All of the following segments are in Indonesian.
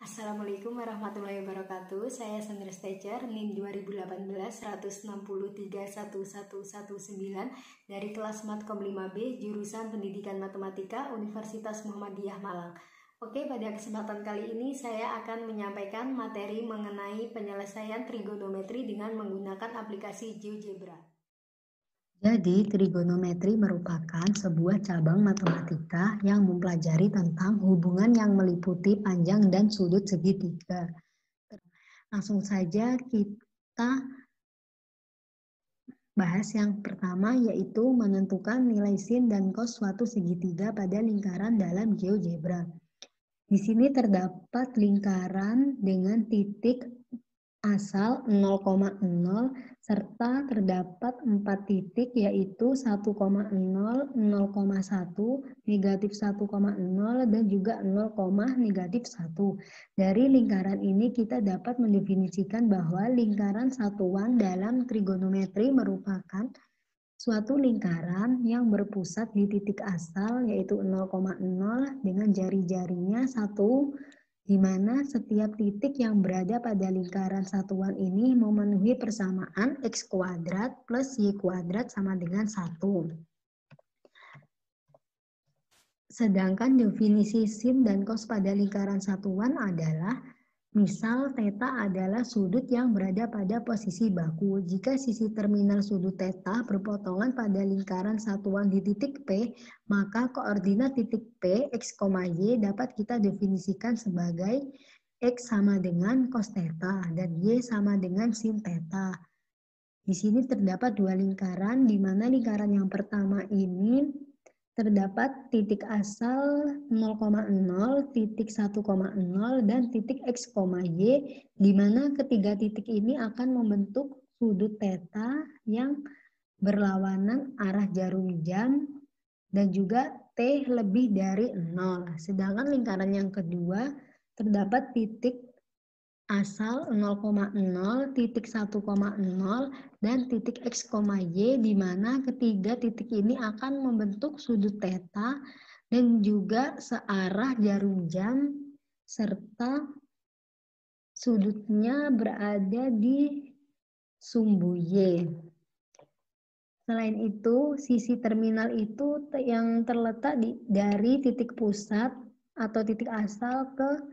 Assalamualaikum warahmatullahi wabarakatuh. Saya Sandra Stecher, NIM 2018-163-1119 dari kelas Matkom 5B, jurusan Pendidikan Matematika, Universitas Muhammadiyah Malang. Oke, pada kesempatan kali ini saya akan menyampaikan materi mengenai penyelesaian trigonometri dengan menggunakan aplikasi GeoGebra. Jadi, trigonometri merupakan sebuah cabang matematika yang mempelajari tentang hubungan yang meliputi panjang dan sudut segitiga. Langsung saja kita bahas yang pertama, yaitu menentukan nilai sin dan cos suatu segitiga pada lingkaran dalam GeoGebra. Di sini terdapat lingkaran dengan titik asal 0,0 serta terdapat 4 titik yaitu 1,0, 0,1, negatif 1,0 dan juga 0, negatif 1. Dari lingkaran ini kita dapat mendefinisikan bahwa lingkaran satuan dalam trigonometri merupakan suatu lingkaran yang berpusat di titik asal yaitu 0,0 dengan jari-jarinya 1, di mana setiap titik yang berada pada lingkaran satuan ini memenuhi persamaan x kuadrat plus y kuadrat sama dengan 1. Sedangkan definisi sin dan cos pada lingkaran satuan adalah misal theta adalah sudut yang berada pada posisi baku. Jika sisi terminal sudut theta berpotongan pada lingkaran satuan di titik P, maka koordinat titik P, x, y dapat kita definisikan sebagai x sama dengan cos theta dan y sama dengan sin theta. Di sini terdapat dua lingkaran, di mana lingkaran yang pertama ini terdapat titik asal 0,0, titik 1,0, dan titik x, y, di mana ketiga titik ini akan membentuk sudut theta yang berlawanan arah jarum jam dan juga T lebih dari 0. Sedangkan lingkaran yang kedua terdapat titik asal 0,0, titik 1,0, dan titik x, y, di mana ketiga titik ini akan membentuk sudut theta dan juga searah jarum jam serta sudutnya berada di sumbu Y. Selain itu, sisi terminal itu yang terletak dari titik pusat atau titik asal ke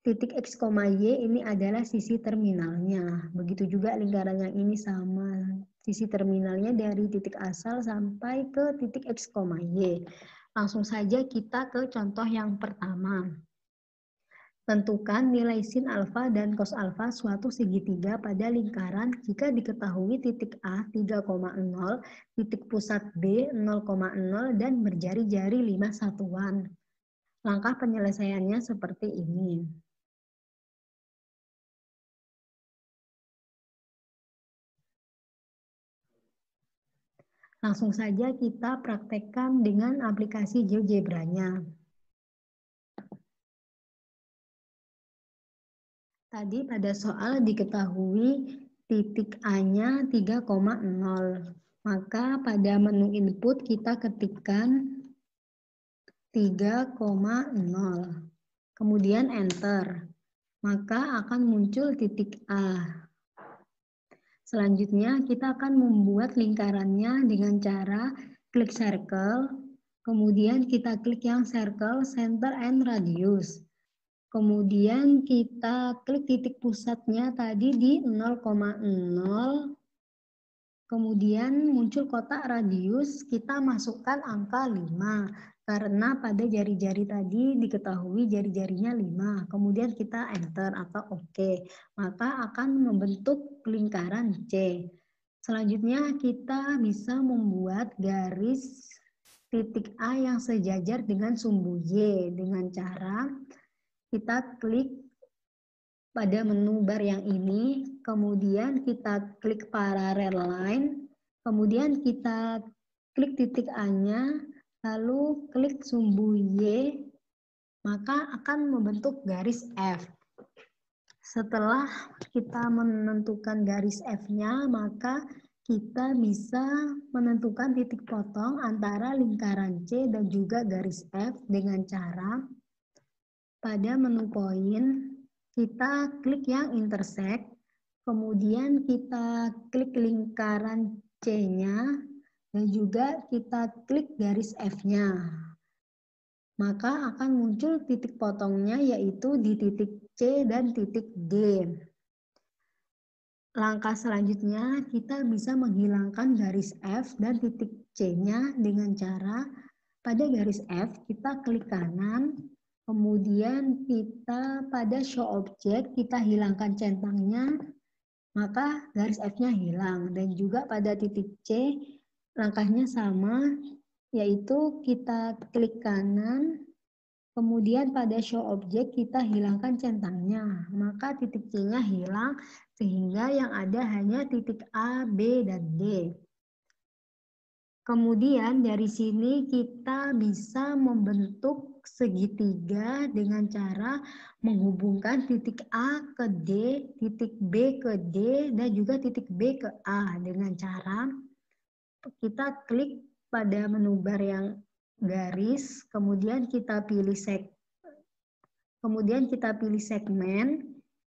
titik x, y ini adalah sisi terminalnya. Begitu juga lingkaran yang ini sama. Sisi terminalnya dari titik asal sampai ke titik x, y. Langsung saja kita ke contoh yang pertama. Tentukan nilai sin alfa dan cos alfa suatu segitiga pada lingkaran jika diketahui titik A 3,0, titik pusat B 0,0, dan berjari-jari 5 satuan. Langkah penyelesaiannya seperti ini. Langsung saja kita praktekkan dengan aplikasi GeoGebra-nya. Tadi pada soal diketahui titik A-nya 3,0. Maka pada menu input kita ketikkan 3,0. Kemudian enter. Maka akan muncul titik A. Selanjutnya kita akan membuat lingkarannya dengan cara klik circle, kemudian kita klik yang circle, center, and radius. Kemudian kita klik titik pusatnya tadi di 0,0, kemudian muncul kotak radius, kita masukkan angka 5. Karena pada jari-jari tadi diketahui jari-jarinya 5. Kemudian kita enter atau OK. Maka akan membentuk lingkaran C. Selanjutnya kita bisa membuat garis titik A yang sejajar dengan sumbu Y dengan cara kita klik pada menu bar yang ini, kemudian kita klik parallel line, kemudian kita klik titik A-nya, lalu klik sumbu Y, maka akan membentuk garis F. Setelah kita menentukan garis F-nya, maka kita bisa menentukan titik potong antara lingkaran C dan juga garis F dengan cara pada menu poin, kita klik yang intersect, kemudian kita klik lingkaran C-nya, dan juga kita klik garis F-nya. Maka akan muncul titik potongnya yaitu di titik C dan titik D. Langkah selanjutnya kita bisa menghilangkan garis F dan titik C-nya dengan cara pada garis F kita klik kanan, kemudian kita pada show object kita hilangkan centangnya, maka garis F-nya hilang. Dan juga pada titik C langkahnya sama, yaitu kita klik kanan, kemudian pada show object kita hilangkan centangnya, maka titik C-nya hilang sehingga yang ada hanya titik A, B, dan D. Kemudian dari sini kita bisa membentuk segitiga dengan cara menghubungkan titik A ke D, titik B ke D, dan juga titik B ke A dengan cara kita klik pada menu bar yang garis, kemudian kita pilih segmen,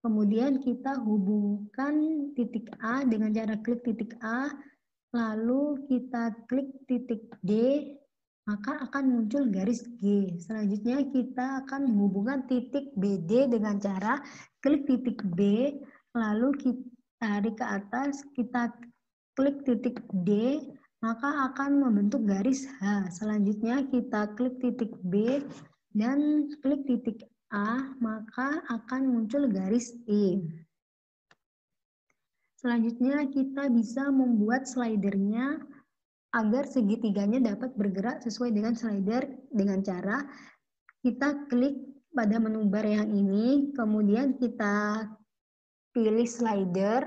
kemudian kita hubungkan titik A dengan cara klik titik A, lalu kita klik titik D, maka akan muncul garis G. Selanjutnya kita akan menghubungkan titik BD dengan cara klik titik B, lalu kita tarik ke atas, kita klik titik D, maka akan membentuk garis H. Selanjutnya kita klik titik B dan klik titik A, maka akan muncul garis E. Selanjutnya kita bisa membuat slidernya agar segitiganya dapat bergerak sesuai dengan slider dengan cara kita klik pada menu bar yang ini, kemudian kita pilih slider,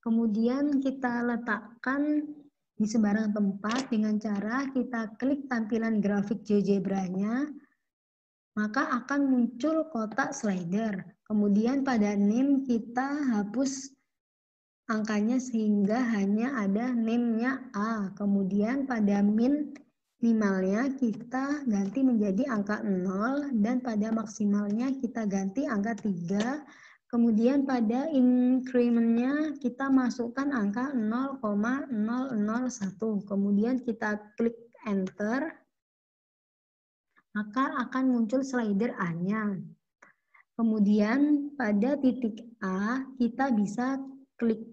kemudian kita letakkan di sembarang tempat dengan cara kita klik tampilan grafik GeoGebra-nya, maka akan muncul kotak slider. Kemudian pada name kita hapus angkanya sehingga hanya ada name-nya A. Kemudian pada minimalnya kita ganti menjadi angka 0 dan pada maksimalnya kita ganti angka 3. Kemudian pada increment-nya kita masukkan angka 0,001. Kemudian kita klik enter, maka akan muncul slider A-nya. Kemudian pada titik A kita bisa klik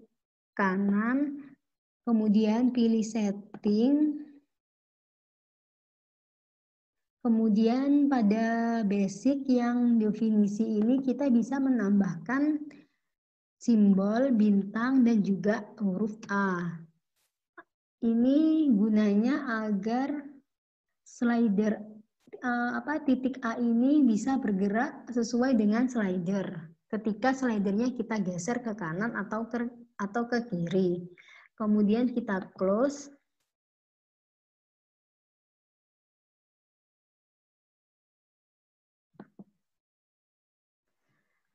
kanan, kemudian pilih setting, kemudian pada basic yang definisi ini kita bisa menambahkan simbol bintang dan juga huruf A. Ini gunanya agar slider titik A ini bisa bergerak sesuai dengan slider. Ketika slidernya kita geser ke kanan atau ke kiri. Kemudian kita close.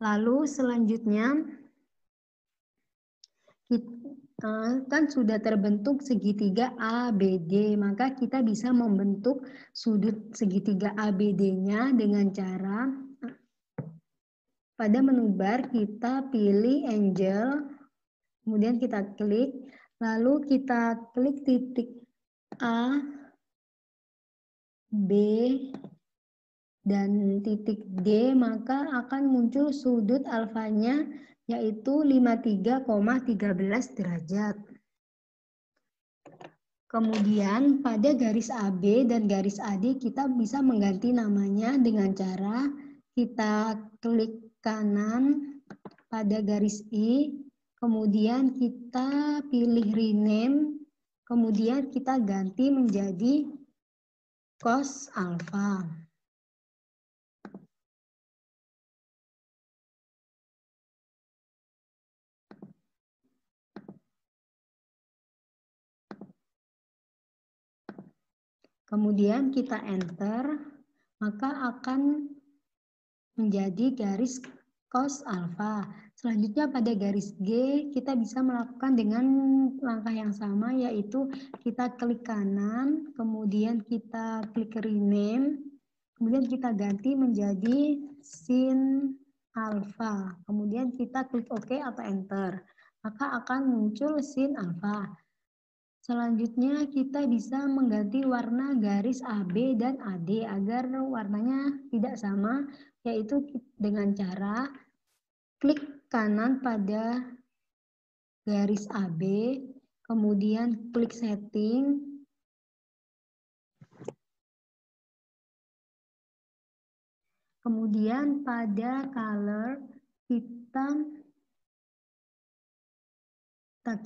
Lalu selanjutnya kan sudah terbentuk segitiga ABD, maka kita bisa membentuk sudut segitiga ABD-nya dengan cara pada menu bar kita pilih angle, kemudian kita klik, lalu kita klik titik A, B, dan titik D, maka akan muncul sudut alfanya yaitu 53,13 derajat. Kemudian pada garis AB dan garis AD kita bisa mengganti namanya dengan cara kita klik kanan pada garis I, kemudian kita pilih rename, kemudian kita ganti menjadi cos alpha. Kemudian kita enter, maka akan menjadi garis cos alpha. Selanjutnya pada garis G kita bisa melakukan dengan langkah yang sama, yaitu kita klik kanan, kemudian kita klik rename, kemudian kita ganti menjadi sin alfa. Kemudian kita klik OK atau enter. Maka akan muncul sin alfa. Selanjutnya kita bisa mengganti warna garis AB dan AD agar warnanya tidak sama, yaitu dengan cara klik kanan pada garis AB, kemudian klik setting, kemudian pada color kita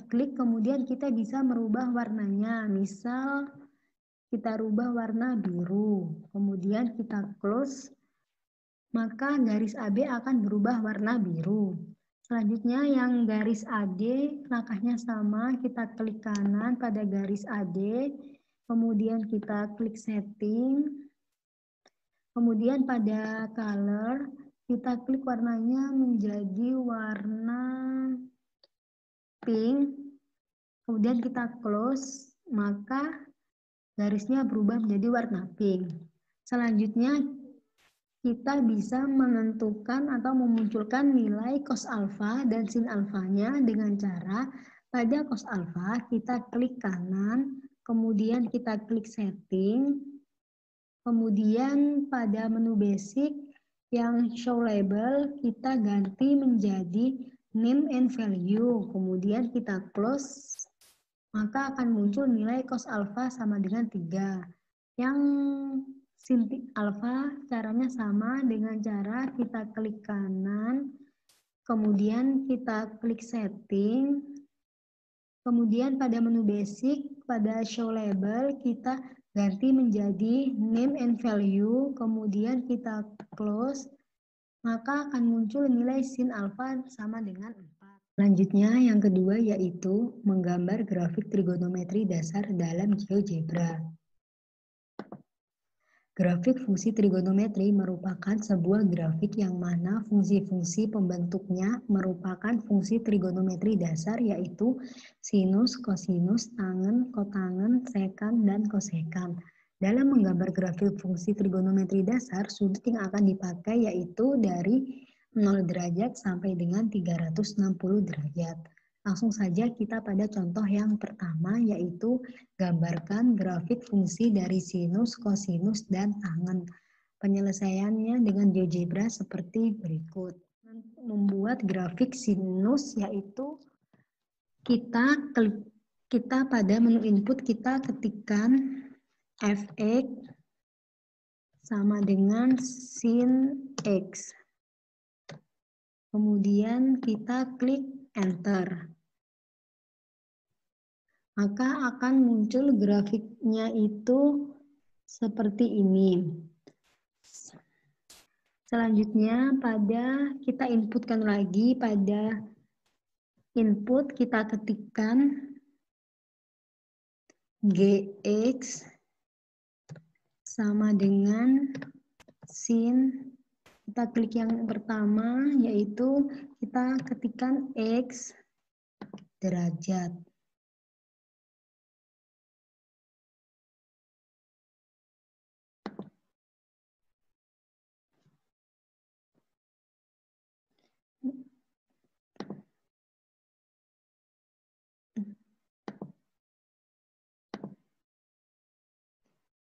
klik, kemudian kita bisa merubah warnanya. Misal kita rubah warna biru, kemudian kita close, maka garis AB akan berubah warna biru. Selanjutnya yang garis AD, langkahnya sama, kita klik kanan pada garis AD, kemudian kita klik setting, kemudian pada color, kita klik warnanya menjadi warna pink, kemudian kita close, maka garisnya berubah menjadi warna pink. Selanjutnya, kita bisa menentukan atau memunculkan nilai cos alfa dan sin alfanya dengan cara pada cos alfa kita klik kanan, kemudian kita klik setting, kemudian pada menu basic yang show label kita ganti menjadi name and value, kemudian kita close, maka akan muncul nilai cos alfa sama dengan 3. Yang sin alfa caranya sama dengan cara kita klik kanan, kemudian kita klik setting, kemudian pada menu basic, pada show label kita ganti menjadi name and value, kemudian kita close, maka akan muncul nilai sin alfa sama dengan 4. Selanjutnya yang kedua yaitu menggambar grafik trigonometri dasar dalam GeoGebra. Grafik fungsi trigonometri merupakan sebuah grafik yang mana fungsi-fungsi pembentuknya merupakan fungsi trigonometri dasar yaitu sinus, kosinus, tangen, kotangen, sekan, dan kosekan. Dalam menggambar grafik fungsi trigonometri dasar, sudut yang akan dipakai yaitu dari 0 derajat sampai dengan 360 derajat. Langsung saja kita pada contoh yang pertama yaitu gambarkan grafik fungsi dari sinus, kosinus, dan tangen. Penyelesaiannya dengan GeoGebra seperti berikut. Membuat grafik sinus yaitu kita pada menu input kita ketikkan fx sama dengan sin x. Kemudian kita klik enter. Maka akan muncul grafiknya itu seperti ini. Selanjutnya kita inputkan lagi pada input kita ketikkan gx sama dengan sin. Kita klik yang pertama yaitu kita ketikkan x derajat.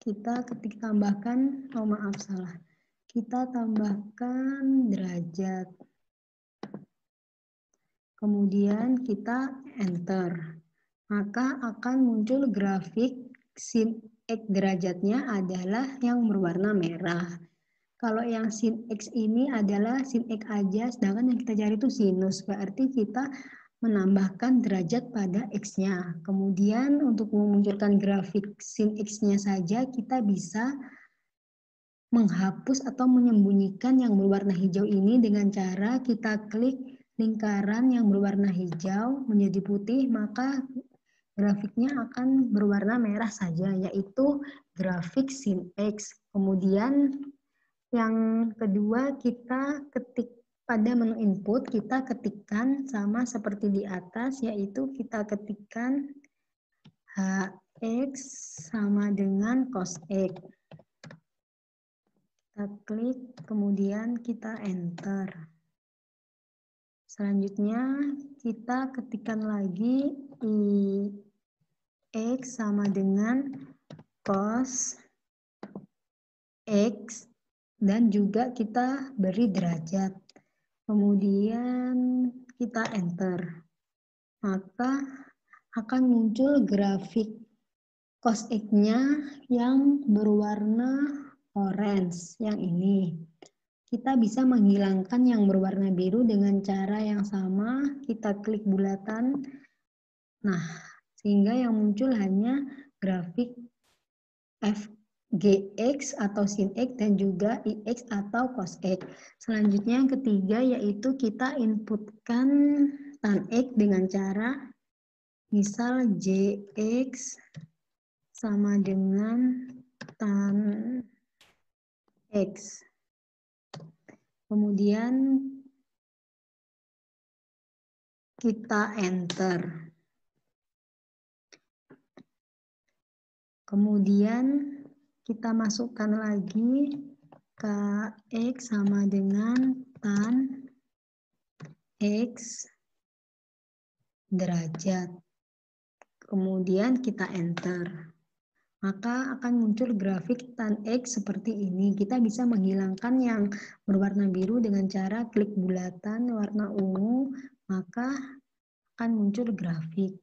Kita tambahkan, kita tambahkan derajat. Kemudian kita enter. Maka akan muncul grafik sin x derajatnya adalah yang berwarna merah. Kalau yang sin x ini adalah sin x aja, sedangkan yang kita cari itu sinus. Berarti kita menambahkan derajat pada x-nya. Kemudian untuk memunculkan grafik sin x-nya saja, kita bisa menghapus atau menyembunyikan yang berwarna hijau ini dengan cara kita klik lingkaran yang berwarna hijau menjadi putih, maka grafiknya akan berwarna merah saja, yaitu grafik sin x. Kemudian yang kedua kita ketik pada menu input, kita ketikkan sama seperti di atas, yaitu kita ketikkan hx sama dengan cos x. Kita klik, kemudian kita enter. Selanjutnya kita ketikkan lagi X sama dengan cos X dan juga kita beri derajat. Kemudian kita enter. Maka akan muncul grafik cos X-nya yang berwarna orange yang ini. Kita bisa menghilangkan yang berwarna biru dengan cara yang sama, kita klik bulatan. Nah, sehingga yang muncul hanya grafik fgx atau sin X dan juga ix atau cos X. Selanjutnya yang ketiga yaitu kita inputkan tan X dengan cara misal jx sama dengan tan X. Kemudian kita enter. Kemudian kita masukkan lagi kx sama dengan tan X derajat. Kemudian kita enter. Maka akan muncul grafik tan X seperti ini. Kita bisa menghilangkan yang berwarna biru dengan cara klik bulatan warna ungu, maka akan muncul grafik.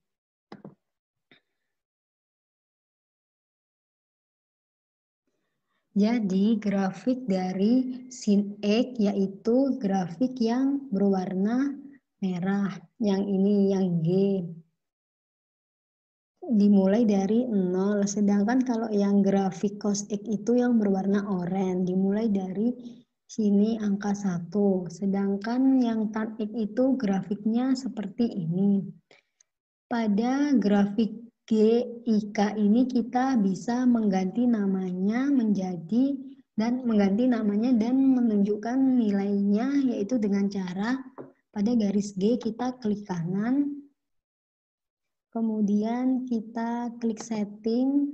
Jadi grafik dari sin X yaitu grafik yang berwarna merah. Yang ini yang G. Dimulai dari 0, sedangkan kalau yang grafik cos X itu yang berwarna oranye, dimulai dari sini angka 1, sedangkan yang tan X itu grafiknya seperti ini. Pada grafik GIK ini kita bisa mengganti namanya dan menunjukkan nilainya yaitu dengan cara pada garis G kita klik kanan. Kemudian kita klik setting.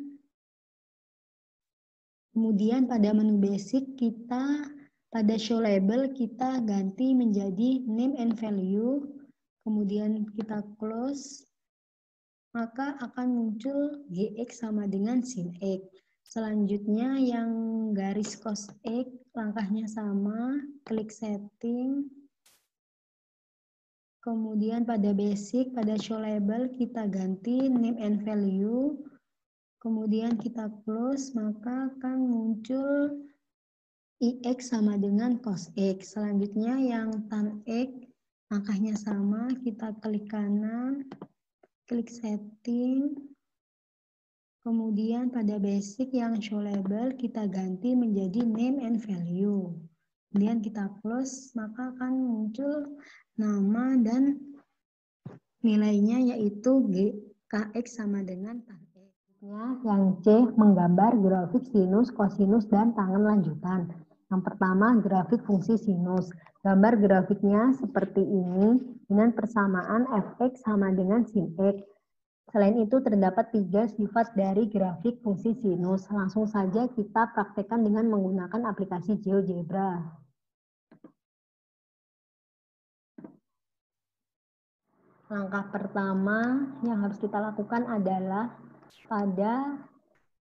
Kemudian pada menu basic kita pada show label kita ganti menjadi name and value. Kemudian kita close. Maka akan muncul GX sama dengan sin X. Selanjutnya yang garis cos X langkahnya sama. Klik setting. Kemudian pada basic, pada show label kita ganti name and value. Kemudian kita close, maka akan muncul IX sama dengan cos X. Selanjutnya yang tan X, angkanya sama, kita klik kanan, klik setting. Kemudian pada basic yang show label kita ganti menjadi name and value. Kemudian kita close, maka akan muncul nama dan nilainya yaitu GKX sama dengan tan X. Yang C menggambar grafik sinus, kosinus, dan tangen lanjutan. Yang pertama grafik fungsi sinus. Gambar grafiknya seperti ini dengan persamaan fx sama dengan sin X. Selain itu terdapat 3 sifat dari grafik fungsi sinus. Langsung saja kita praktekkan dengan menggunakan aplikasi GeoGebra. Langkah pertama yang harus kita lakukan adalah pada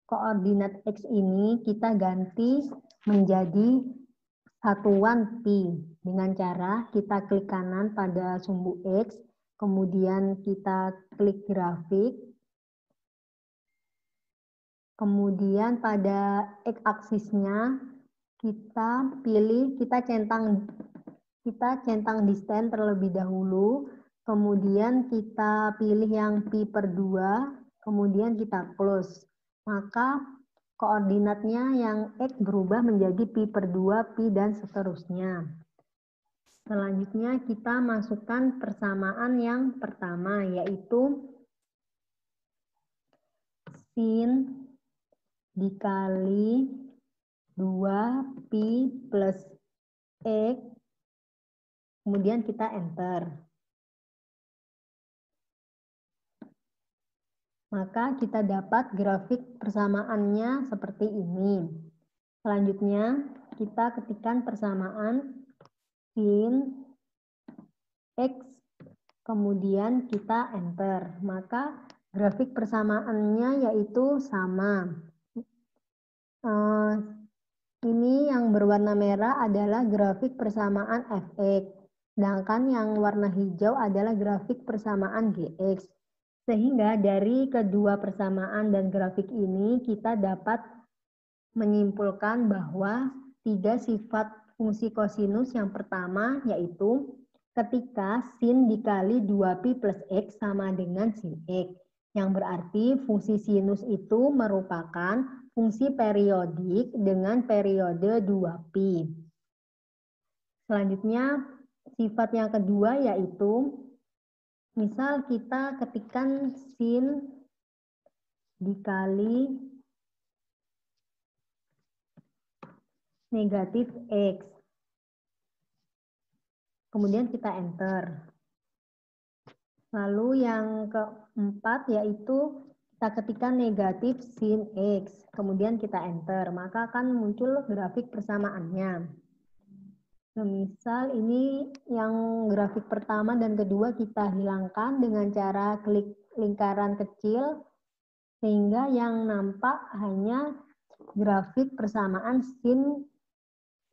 koordinat X ini kita ganti menjadi satuan pi dengan cara kita klik kanan pada sumbu X, kemudian kita klik grafik, kemudian pada X aksisnya kita pilih, kita centang distance terlebih dahulu, kemudian kita pilih yang pi per 2, kemudian kita close. Maka koordinatnya yang X berubah menjadi pi per 2, pi, dan seterusnya. Selanjutnya kita masukkan persamaan yang pertama, yaitu sin dikali 2 pi plus X, kemudian kita enter. Maka kita dapat grafik persamaannya seperti ini. Selanjutnya kita ketikkan persamaan sin X, kemudian kita enter. Maka grafik persamaannya yaitu sama. Ini yang berwarna merah adalah grafik persamaan Fx, sedangkan yang warna hijau adalah grafik persamaan Gx. Sehingga dari kedua persamaan dan grafik ini kita dapat menyimpulkan bahwa tiga sifat fungsi kosinus yang pertama yaitu ketika sin dikali 2pi plus X sama dengan sin X, yang berarti fungsi sinus itu merupakan fungsi periodik dengan periode 2pi. Selanjutnya, sifat yang kedua yaitu misal kita ketikkan sin dikali negatif X. Kemudian kita enter. Lalu yang keempat yaitu kita ketikkan negatif sin X. Kemudian kita enter. Maka akan muncul grafik persamaannya. Misal ini yang grafik pertama dan kedua kita hilangkan dengan cara klik lingkaran kecil sehingga yang nampak hanya grafik persamaan sin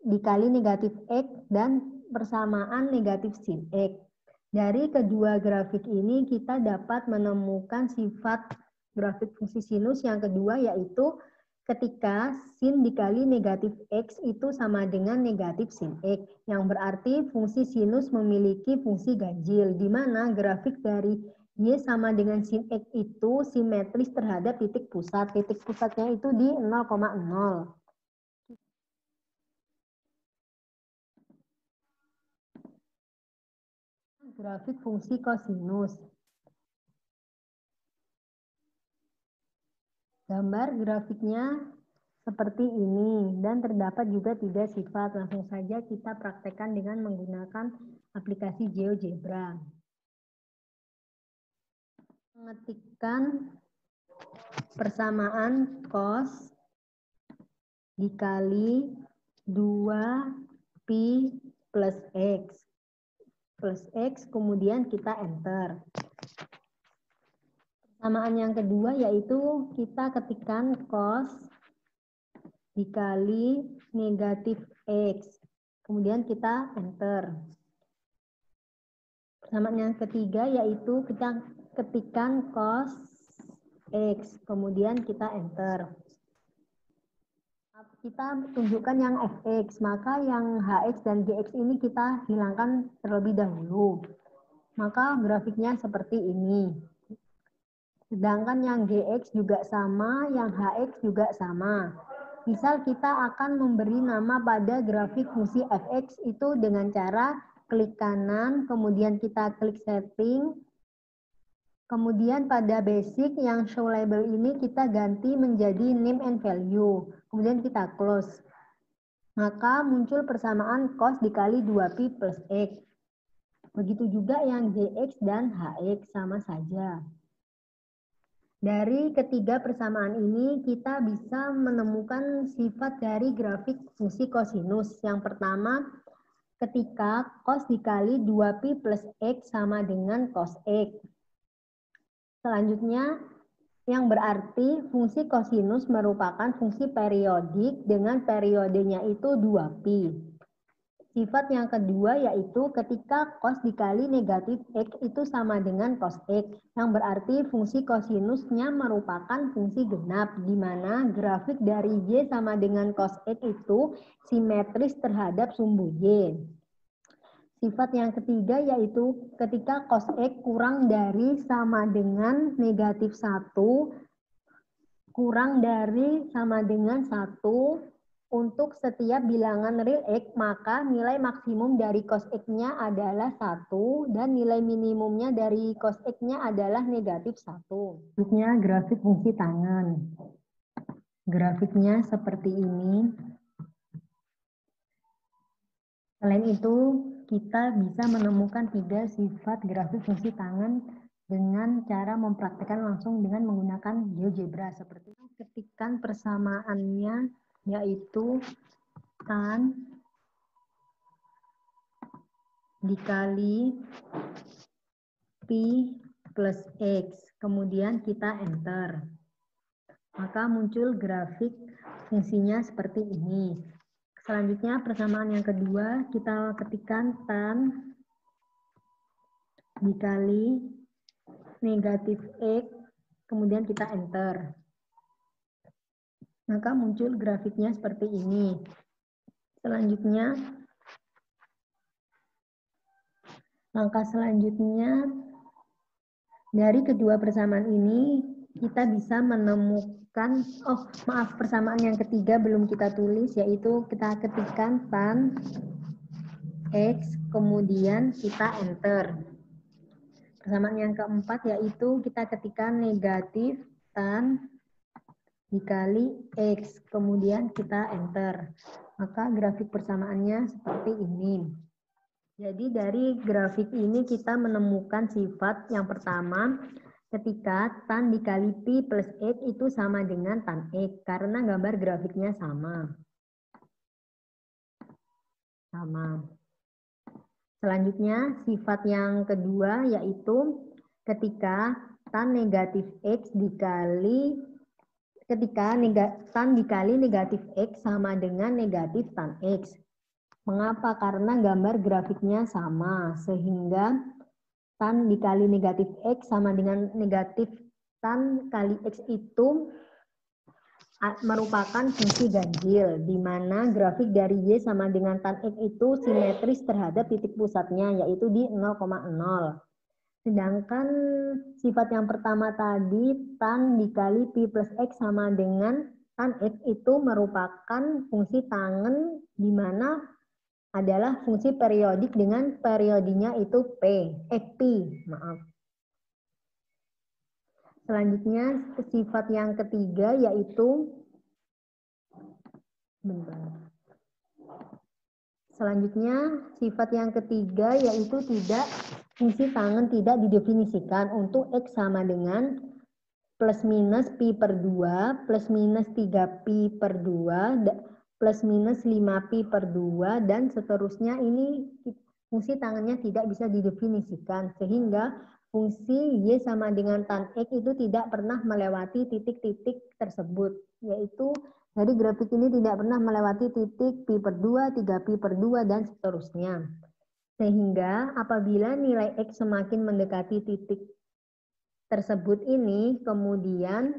dikali negatif X dan persamaan negatif sin X. Dari kedua grafik ini kita dapat menemukan sifat grafik fungsi sinus yang kedua yaitu ketika sin dikali negatif X itu sama dengan negatif sin X, yang berarti fungsi sinus memiliki fungsi ganjil, di mana grafik dari Y sama dengan sin X itu simetris terhadap titik pusat. Titik pusatnya itu di 0,0. Grafik fungsi kosinus. Gambar grafiknya seperti ini dan terdapat juga tiga sifat. Langsung saja kita praktekkan dengan menggunakan aplikasi GeoGebra. Mengetikkan persamaan cos dikali 2pi plus X, kemudian kita enter. Persamaan yang kedua yaitu kita ketikkan cos dikali negatif X. Kemudian kita enter. Persamaan yang ketiga yaitu kita ketikkan cos X. Kemudian kita enter. Kita tunjukkan yang Fx, maka yang Hx dan Gx ini kita hilangkan terlebih dahulu. Maka grafiknya seperti ini. Sedangkan yang Gx juga sama, yang Hx juga sama. Misal kita akan memberi nama pada grafik fungsi Fx itu dengan cara klik kanan, kemudian kita klik setting, kemudian pada basic yang show label ini kita ganti menjadi name and value, kemudian kita close. Maka muncul persamaan cos dikali 2pi plus X. Begitu juga yang Gx dan Hx sama saja. Dari ketiga persamaan ini, kita bisa menemukan sifat dari grafik fungsi kosinus. Yang pertama, ketika cos dikali 2pi plus X sama dengan cos X. Selanjutnya, yang berarti fungsi kosinus merupakan fungsi periodik dengan periodenya itu 2pi. Sifat yang kedua yaitu ketika cos dikali negatif X itu sama dengan cos X, yang berarti fungsi kosinusnya merupakan fungsi genap, di mana grafik dari Y sama dengan cos X itu simetris terhadap sumbu Y. Sifat yang ketiga yaitu ketika cos X kurang dari sama dengan negatif 1, kurang dari sama dengan 1, untuk setiap bilangan real X, maka nilai maksimum dari cos X-nya adalah 1 dan nilai minimumnya dari cos X-nya adalah negatif 1. Selanjutnya grafik fungsi tangan. Grafiknya seperti ini. Selain itu, kita bisa menemukan tiga sifat grafik fungsi tangan dengan cara mempraktikkan langsung dengan menggunakan GeoGebra. Seperti ketikkan persamaannya yaitu tan dikali Pi plus X. Kemudian kita enter. Maka muncul grafik fungsinya seperti ini. Selanjutnya persamaan yang kedua, kita ketikkan tan dikali negatif X, kemudian kita enter. Maka muncul grafiknya seperti ini. Selanjutnya, langkah selanjutnya, dari kedua persamaan ini, kita bisa menemukan, persamaan yang ketiga belum kita tulis, yaitu kita ketikkan tan X, kemudian kita enter. Persamaan yang keempat yaitu kita ketikkan negatif tan dikali X, kemudian kita enter. Maka grafik persamaannya seperti ini. Jadi dari grafik ini kita menemukan sifat yang pertama, ketika tan dikali Pi plus X itu sama dengan tan X, karena gambar grafiknya sama. Selanjutnya, sifat yang kedua yaitu ketika tan negatif X dikali tan dikali negatif X sama dengan negatif tan X. Mengapa? Karena gambar grafiknya sama, sehingga tan dikali negatif X sama dengan negatif tan kali X itu merupakan fungsi ganjil, di mana grafik dari Y sama dengan tan X itu simetris terhadap titik pusatnya, yaitu di 0,0. Sedangkan sifat yang pertama tadi, tan dikali Pi plus X sama dengan tan X itu merupakan fungsi tangen, di mana adalah fungsi periodik dengan periodinya itu Pi. Selanjutnya sifat yang ketiga yaitu fungsi tangen tidak didefinisikan untuk X sama dengan plus minus Pi per 2, plus minus 3 Pi per 2, plus minus 5 Pi per 2, dan seterusnya. Ini fungsi tangennya tidak bisa didefinisikan, sehingga fungsi Y sama dengan tan X itu tidak pernah melewati titik-titik tersebut, yaitu dari grafik ini tidak pernah melewati titik Pi per 2, 3 Pi per 2, dan seterusnya. Sehingga apabila nilai X semakin mendekati titik tersebut ini, kemudian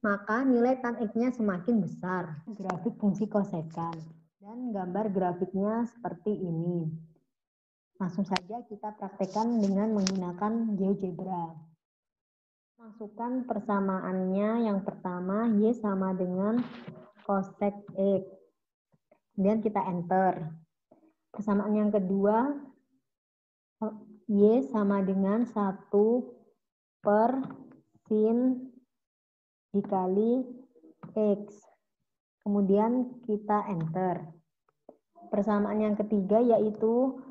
maka nilai tan X-nya semakin besar. Grafik fungsi kosekan. Dan gambar grafiknya seperti ini. Langsung saja kita praktekkan dengan menggunakan GeoGebra. Masukkan persamaannya yang pertama, Y sama dengan cosec X. Kemudian kita enter. Persamaan yang kedua, Y sama dengan 1 per sin dikali X. Kemudian kita enter. Persamaan yang ketiga yaitu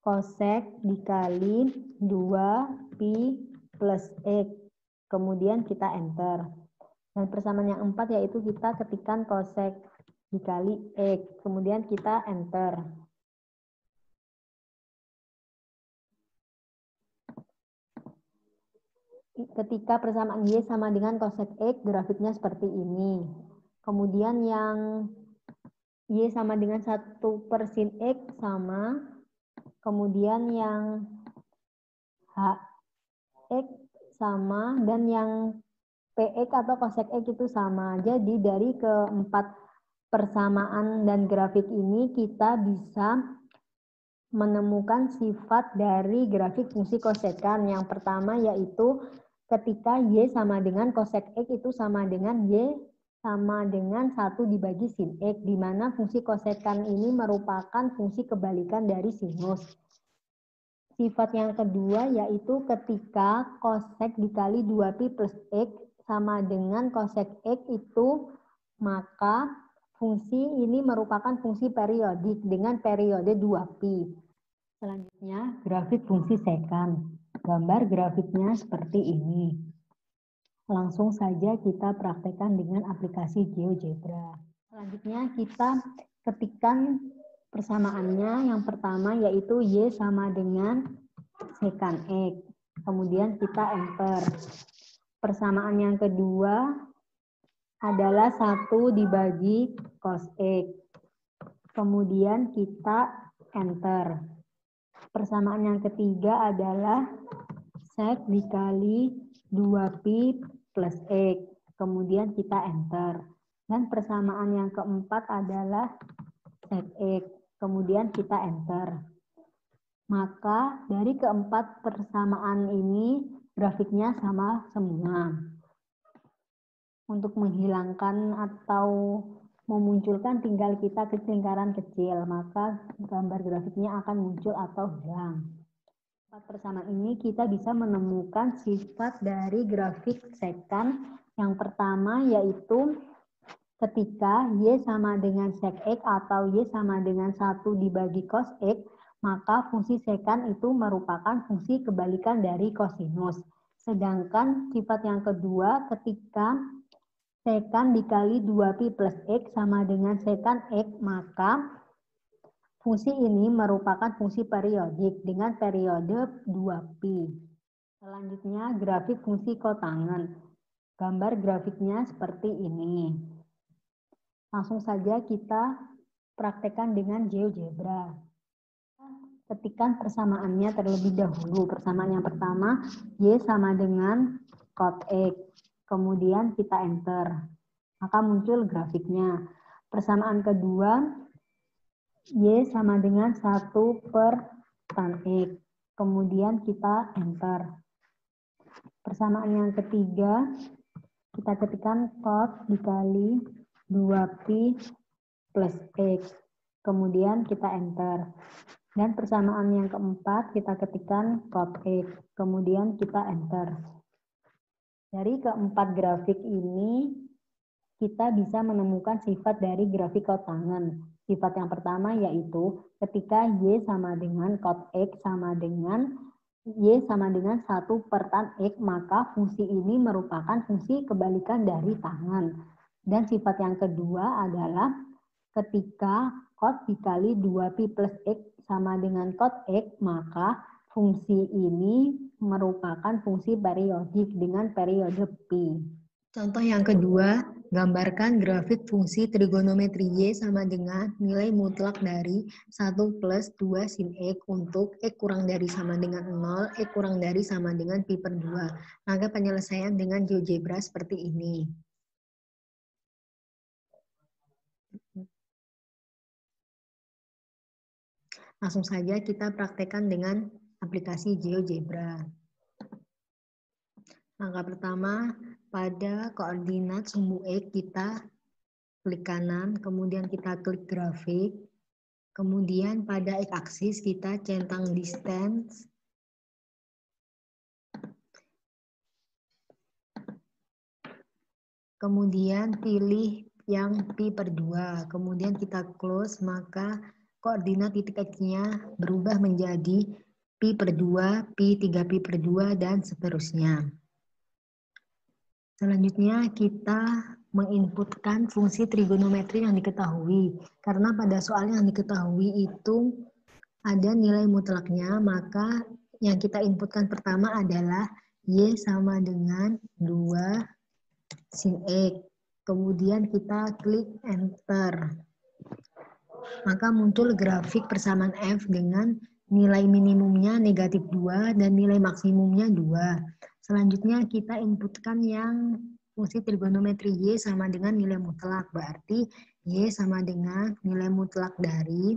cosec dikali 2 Pi plus X. Kemudian kita enter. Dan persamaan yang keempat yaitu kita ketikkan cosec dikali X. Kemudian kita enter. Ketika persamaan Y sama dengan cosec X, grafiknya seperti ini. Kemudian yang Y sama dengan 1 per sin X sama. Kemudian yang HX sama. Dan yang PX atau cosec X itu sama. Jadi dari keempat persamaan dan grafik ini kita bisa menemukan sifat dari grafik fungsi kosekan. Yang pertama yaitu ketika Y sama dengan cosec X itu sama dengan Y sama dengan 1 dibagi sin X, di mana fungsi kosekan ini merupakan fungsi kebalikan dari sinus. Sifat yang kedua yaitu ketika cosec dikali 2Pi plus X sama dengan cosec X itu, maka fungsi ini merupakan fungsi periodik dengan periode 2Pi. Selanjutnya, grafik fungsi sekan. Gambar grafiknya seperti ini. Langsung saja kita praktekkan dengan aplikasi GeoGebra. Selanjutnya kita ketikkan Persamaannya yang pertama yaitu Y sama dengan secant X. Kemudian kita enter. Persamaan yang kedua adalah 1 dibagi cos X. Kemudian kita enter. Persamaan yang ketiga adalah sec dikali 2pi plus X. Kemudian kita enter. Dan persamaan yang keempat adalah sec X. Kemudian kita enter. Maka dari keempat persamaan ini grafiknya sama semua. Untuk menghilangkan atau memunculkan tinggal kita ke lingkaran kecil, maka gambar grafiknya akan muncul atau hilang. Empat persamaan ini kita bisa menemukan sifat dari grafik secant. Yang pertama yaitu ketika Y sama dengan sec X atau Y sama dengan 1 dibagi cos X, maka fungsi secant itu merupakan fungsi kebalikan dari kosinus. Sedangkan sifat yang kedua ketika secant dikali 2pi plus X sama dengan secant X, maka fungsi ini merupakan fungsi periodik dengan periode 2pi. Selanjutnya grafik fungsi kotangen. Gambar grafiknya seperti ini. Langsung saja kita praktekkan dengan GeoGebra. Ketikkan persamaannya terlebih dahulu. Persamaan yang pertama, Y sama dengan cot X. Kemudian kita enter. Maka muncul grafiknya. Persamaan kedua, Y sama dengan 1 per tan X. Kemudian kita enter. Persamaan yang ketiga, kita ketikkan cot dikali 2pi plus X. Kemudian kita enter. Dan persamaan yang keempat, kita ketikkan cot X. Kemudian kita enter. Dari keempat grafik ini, kita bisa menemukan sifat dari grafik kotangen. Sifat yang pertama yaitu ketika Y sama dengan cot X sama dengan Y sama dengan 1 per tan X, maka fungsi ini merupakan fungsi kebalikan dari tangen. Dan sifat yang kedua adalah ketika cot dikali 2pi plus X sama dengan cot X, maka fungsi ini merupakan fungsi periodik dengan periode pi. Contoh yang kedua, gambarkan grafik fungsi trigonometri Y sama dengan nilai mutlak dari 1 plus 2 sin X untuk X kurang dari sama dengan 0, X kurang dari sama dengan pi per 2. Maka penyelesaian dengan GeoGebra seperti ini. Langsung saja kita praktekkan dengan aplikasi GeoGebra. Langkah pertama, pada koordinat sumbu X kita klik kanan, kemudian kita klik grafik, kemudian pada X-aksis kita centang distance, kemudian pilih yang pi per 2, kemudian kita close, maka koordinat titik X-nya berubah menjadi pi per 2, pi 3pi per 2, dan seterusnya. Selanjutnya kita menginputkan fungsi trigonometri yang diketahui. Karena pada soal yang diketahui itu ada nilai mutlaknya, maka yang kita inputkan pertama adalah Y sama dengan 2 sin X. Kemudian kita klik enter. Maka muncul grafik persamaan F dengan nilai minimumnya negatif 2 dan nilai maksimumnya 2. Selanjutnya kita inputkan yang fungsi trigonometri Y sama dengan nilai mutlak. Berarti Y sama dengan nilai mutlak dari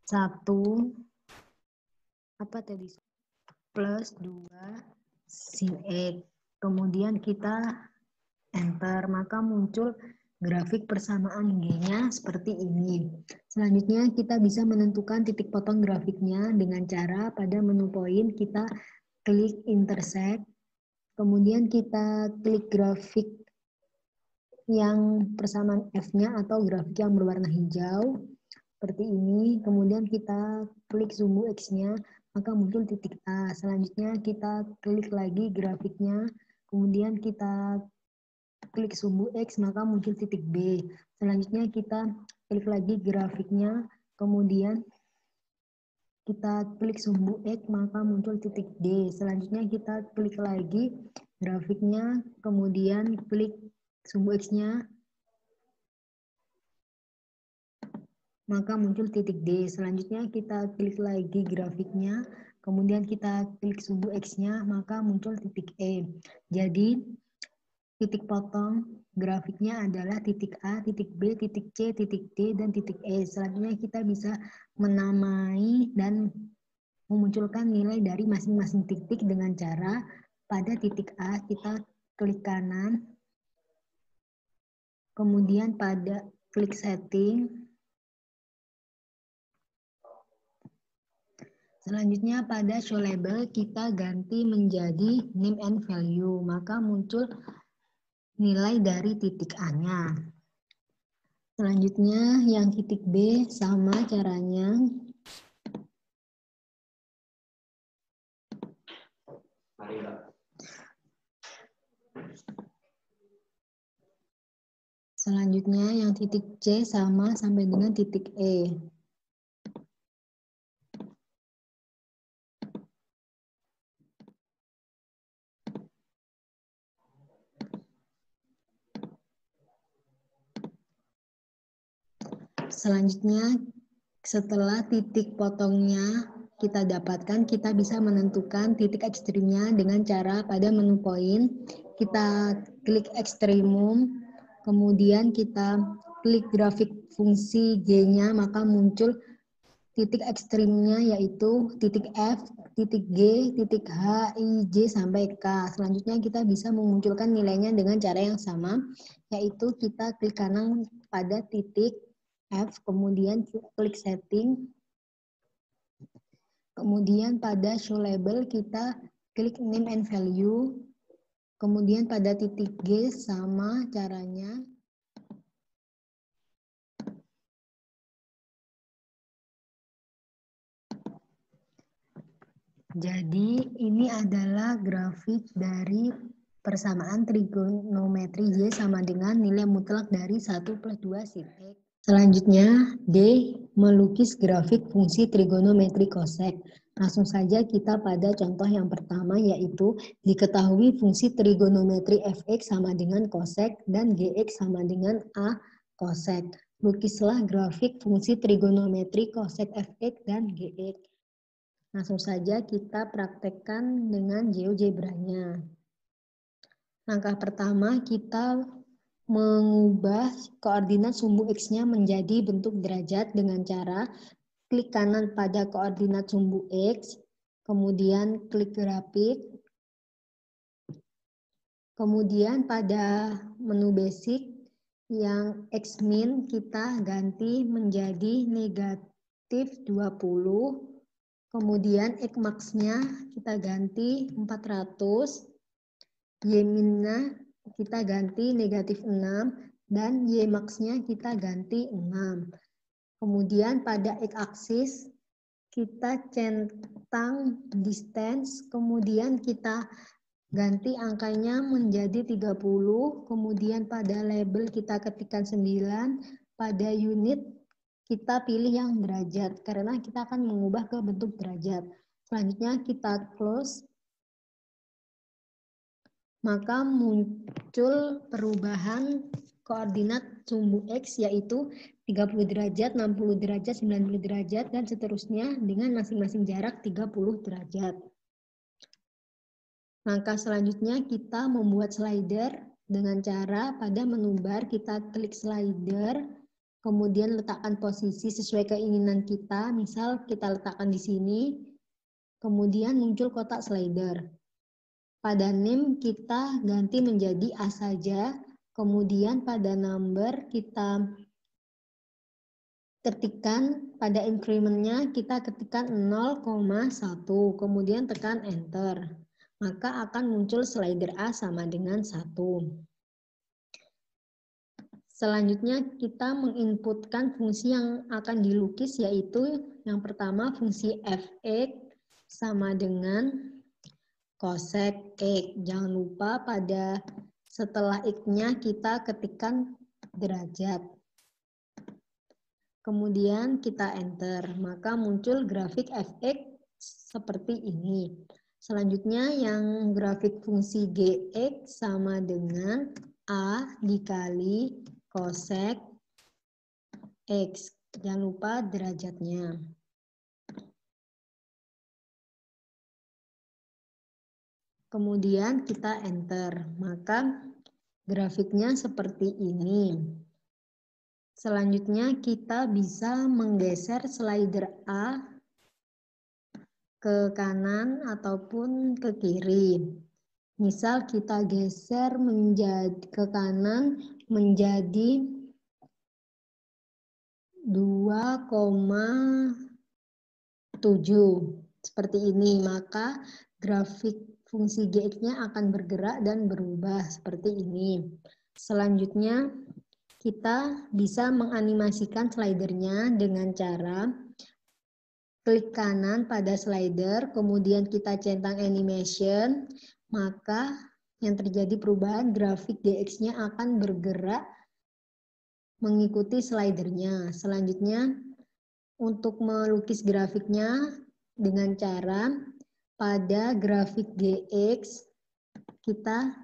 1 plus 2 sin X. Kemudian kita enter, maka muncul grafik persamaan G-nya seperti ini. Selanjutnya kita bisa menentukan titik potong grafiknya dengan cara pada menu poin kita klik intersect, kemudian kita klik grafik yang persamaan F-nya atau grafik yang berwarna hijau, seperti ini. Kemudian kita klik sumbu X-nya, maka muncul titik A. Selanjutnya kita klik lagi grafiknya, kemudian kita klik sumbu X, maka muncul titik B. Selanjutnya kita klik lagi grafiknya, kemudian kita klik sumbu X, maka muncul titik D. Selanjutnya kita klik lagi grafiknya, kemudian klik sumbu X-nya, maka muncul titik D. Selanjutnya kita klik lagi grafiknya, kemudian kita klik sumbu X-nya, maka muncul titik E. Jadi, titik potong grafiknya adalah titik A, titik B, titik C, titik D, dan titik E. Selanjutnya kita bisa menamai dan memunculkan nilai dari masing-masing titik dengan cara pada titik A kita klik kanan, kemudian pada klik setting, selanjutnya pada show label kita ganti menjadi name and value, maka muncul nilai dari titik A-nya. Selanjutnya yang titik B sama caranya. Selanjutnya yang titik C sama sampai dengan titik E. Selanjutnya, setelah titik potongnya kita dapatkan, kita bisa menentukan titik ekstrimnya dengan cara pada menu poin, kita klik ekstrimum, kemudian kita klik grafik fungsi G-nya, maka muncul titik ekstrimnya yaitu titik F, titik G, titik H, I, J, sampai K. Selanjutnya kita bisa memunculkan nilainya dengan cara yang sama, yaitu kita klik kanan pada titik F, kemudian klik setting, kemudian pada show label kita klik name and value, kemudian pada titik G sama caranya. Jadi ini adalah grafik dari persamaan trigonometri Y sama dengan nilai mutlak dari 1 plus 2 sin X. Selanjutnya, D. Melukis grafik fungsi trigonometri cosec. Langsung saja kita pada contoh yang pertama, yaitu diketahui fungsi trigonometri Fx sama dengan cosec dan Gx sama dengan A cosec. Lukislah grafik fungsi trigonometri cosec Fx dan Gx. Langsung saja kita praktekkan dengan GeoGebra-nya. Langkah pertama, kita mengubah koordinat sumbu X-nya menjadi bentuk derajat dengan cara klik kanan pada koordinat sumbu X, kemudian klik grafik, kemudian pada menu basic yang X-min kita ganti menjadi negatif 20, kemudian X-max-nya kita ganti 400, Y-min-nya kita ganti negatif 6, dan Y-max-nya kita ganti 6. Kemudian pada X-aksis kita centang distance, kemudian kita ganti angkanya menjadi 30, kemudian pada label kita ketikkan 9, pada unit kita pilih yang derajat, karena kita akan mengubah ke bentuk derajat. Selanjutnya kita close. Maka muncul perubahan koordinat sumbu X yaitu 30 derajat, 60 derajat, 90 derajat, dan seterusnya dengan masing-masing jarak 30 derajat. Langkah selanjutnya kita membuat slider dengan cara pada menu bar kita klik slider, kemudian letakkan posisi sesuai keinginan kita, misal kita letakkan di sini, kemudian muncul kotak slider. Pada name kita ganti menjadi A saja, kemudian pada number kita ketikkan, pada increment-nya kita ketikkan 0,1, kemudian tekan enter. Maka akan muncul slider A sama dengan 1. Selanjutnya kita menginputkan fungsi yang akan dilukis, yaitu yang pertama fungsi Fx sama dengan cosec X. Jangan lupa pada setelah X-nya kita ketikkan derajat. Kemudian kita enter, maka muncul grafik fx seperti ini. Selanjutnya yang grafik fungsi gx sama dengan A dikali cosec X. Jangan lupa derajatnya. Kemudian kita enter, maka grafiknya seperti ini. Selanjutnya kita bisa menggeser slider A ke kanan ataupun ke kiri. Misal kita geser ke kanan menjadi 2,7 seperti ini, maka grafik fungsi gx-nya akan bergerak dan berubah seperti ini. Selanjutnya kita bisa menganimasikan slidernya dengan cara klik kanan pada slider, kemudian kita centang animation, maka yang terjadi perubahan grafik gx-nya akan bergerak mengikuti slidernya. Selanjutnya, untuk melukis grafiknya dengan cara pada grafik gx kita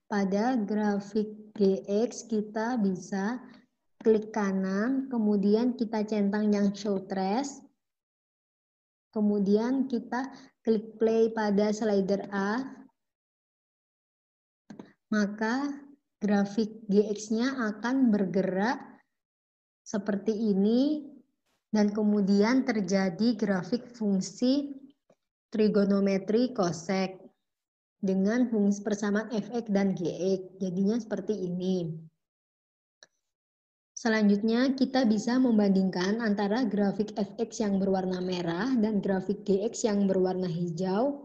pada grafik gx kita bisa klik kanan, kemudian kita centang yang show trace, kemudian kita klik play pada slider A, maka grafik gx-nya akan bergerak seperti ini dan kemudian terjadi grafik fungsi trigonometri cosec dengan fungsi persamaan fx dan gx. Jadinya seperti ini. Selanjutnya kita bisa membandingkan antara grafik fx yang berwarna merah dan grafik gx yang berwarna hijau,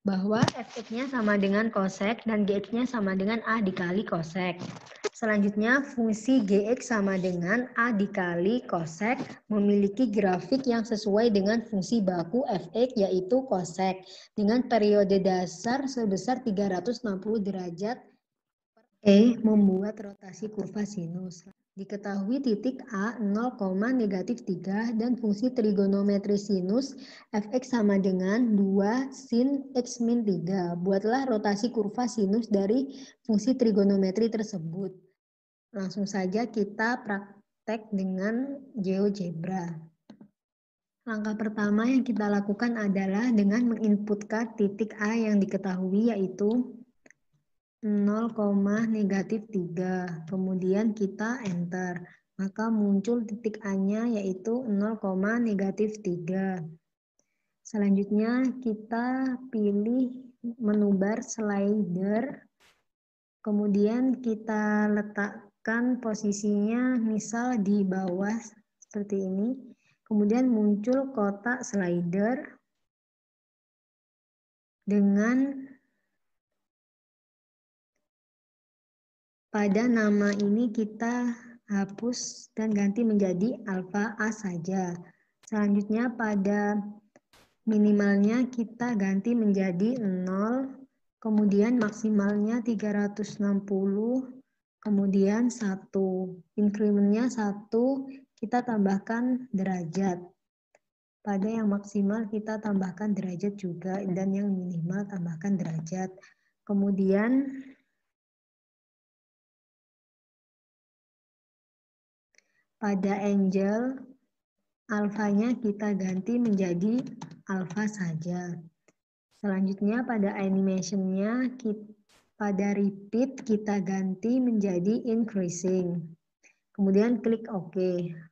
bahwa fx-nya sama dengan cosec dan gx-nya sama dengan A dikali cosec. Selanjutnya fungsi gx sama dengan A dikali cosec memiliki grafik yang sesuai dengan fungsi baku fx yaitu cosec dengan periode dasar sebesar 360 derajat. E membuat rotasi kurva sinus. Diketahui titik A 0,-3 dan fungsi trigonometri sinus fx sama dengan 2 sin x min 3. Buatlah rotasi kurva sinus dari fungsi trigonometri tersebut. Langsung saja kita praktek dengan GeoGebra. Langkah pertama yang kita lakukan adalah dengan menginputkan titik A yang diketahui yaitu 0,-3. Kemudian kita enter. Maka muncul titik A-nya yaitu 0,-3. Selanjutnya kita pilih menu bar slider. Kemudian kita letakkan posisinya misal di bawah seperti ini. Kemudian muncul kotak slider dengan pada nama ini kita hapus dan ganti menjadi alfa A saja. Selanjutnya pada minimalnya kita ganti menjadi 0, kemudian maksimalnya 360, kemudian 1. Incrementnya 1, kita tambahkan derajat. Pada yang maksimal kita tambahkan derajat juga dan yang minimal tambahkan derajat. Kemudian pada angle, alfanya kita ganti menjadi alfa saja. Selanjutnya pada animation-nya, pada repeat kita ganti menjadi increasing. Kemudian klik OK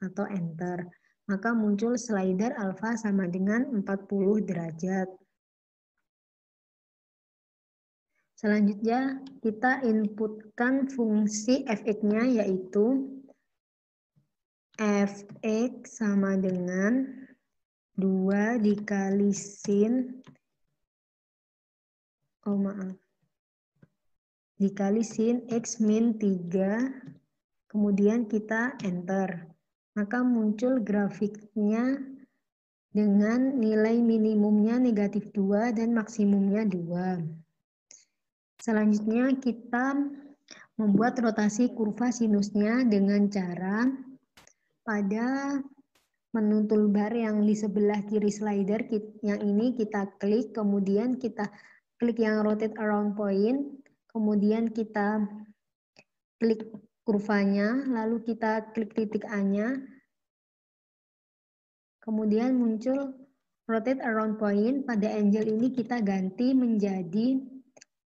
atau enter. Maka muncul slider alfa sama dengan 40 derajat. Selanjutnya kita inputkan fungsi fx-nya yaitu fx sama dengan 2 dikali sin, dikali sin x min 3, kemudian kita enter. Maka muncul grafiknya dengan nilai minimumnya negatif 2 dan maksimumnya 2. Selanjutnya kita membuat rotasi kurva sinusnya dengan cara pada menu toolbar yang di sebelah kiri slider, yang ini kita klik, kemudian kita klik yang rotate around point, kemudian kita klik kurvanya, lalu kita klik titik A-nya, kemudian muncul rotate around point. Pada angle ini kita ganti menjadi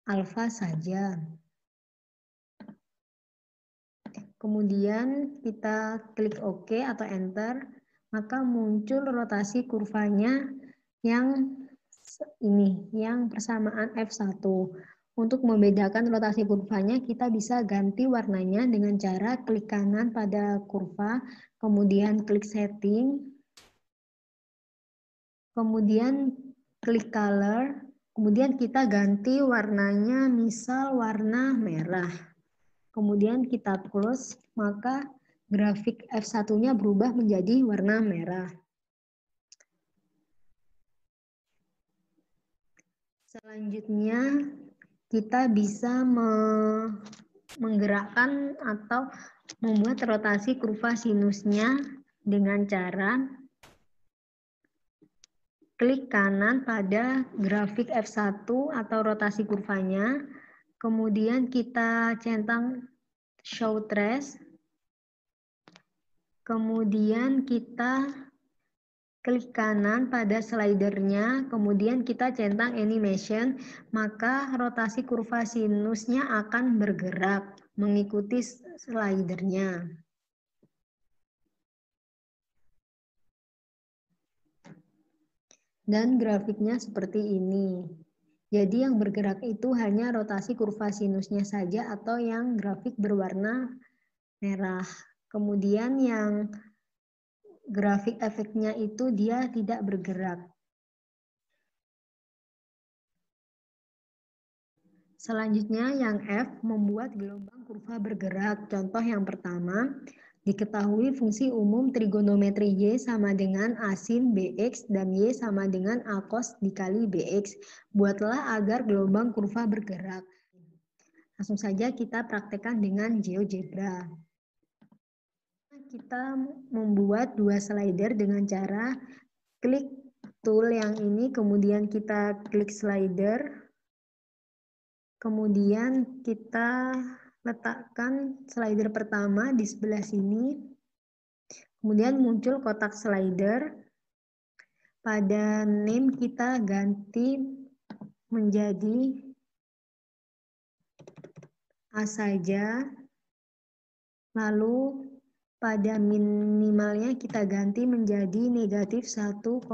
alfa saja. Kemudian kita klik OK atau Enter, maka muncul rotasi kurvanya yang ini, yang persamaan F1. Untuk membedakan rotasi kurvanya, kita bisa ganti warnanya dengan cara klik kanan pada kurva, kemudian klik setting, kemudian klik color, kemudian kita ganti warnanya, misal warna merah. Kemudian kita close, maka grafik F1-nya berubah menjadi warna merah. Selanjutnya, kita bisa menggerakkan atau membuat rotasi kurva sinusnya dengan cara klik kanan pada grafik F1 atau rotasi kurvanya, kemudian kita centang show trace, kemudian kita klik kanan pada slidernya, kemudian kita centang animation, maka rotasi kurva sinusnya akan bergerak mengikuti slidernya. Dan grafiknya seperti ini. Jadi yang bergerak itu hanya rotasi kurva sinusnya saja atau yang grafik berwarna merah. Kemudian yang grafik efeknya itu dia tidak bergerak. Selanjutnya yang F, membuat gelombang kurva bergerak. Contoh yang pertama, diketahui fungsi umum trigonometri Y sama dengan A sin BX dan Y sama dengan A cos dikali BX. Buatlah agar gelombang kurva bergerak. Langsung saja kita praktekkan dengan GeoGebra. Kita membuat dua slider dengan cara klik tool yang ini, kemudian kita klik slider, kemudian kita letakkan slider pertama di sebelah sini, kemudian muncul kotak slider. Pada name kita ganti menjadi A saja, lalu pada minimalnya kita ganti menjadi negatif 1,5,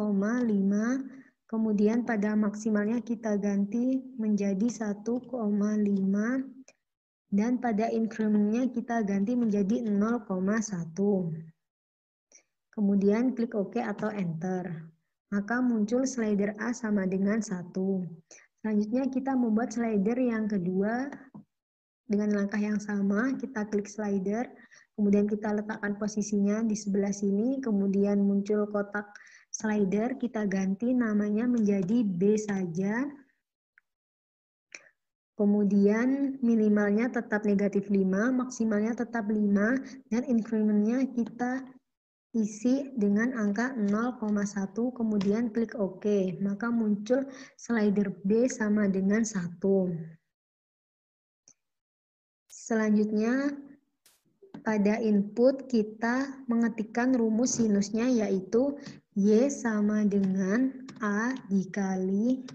kemudian pada maksimalnya kita ganti menjadi 1,5, dan pada incrementnya kita ganti menjadi 0,1. Kemudian klik OK atau Enter. Maka muncul slider A sama dengan 1. Selanjutnya kita membuat slider yang kedua dengan langkah yang sama. Kita klik slider, kemudian kita letakkan posisinya di sebelah sini, kemudian muncul kotak slider, kita ganti namanya menjadi B saja. Kemudian minimalnya tetap negatif 5, maksimalnya tetap 5, dan incrementnya kita isi dengan angka 0,1, kemudian klik OK. Maka muncul slider B sama dengan 1. Selanjutnya, pada input kita mengetikkan rumus sinusnya, yaitu Y sama dengan A dikali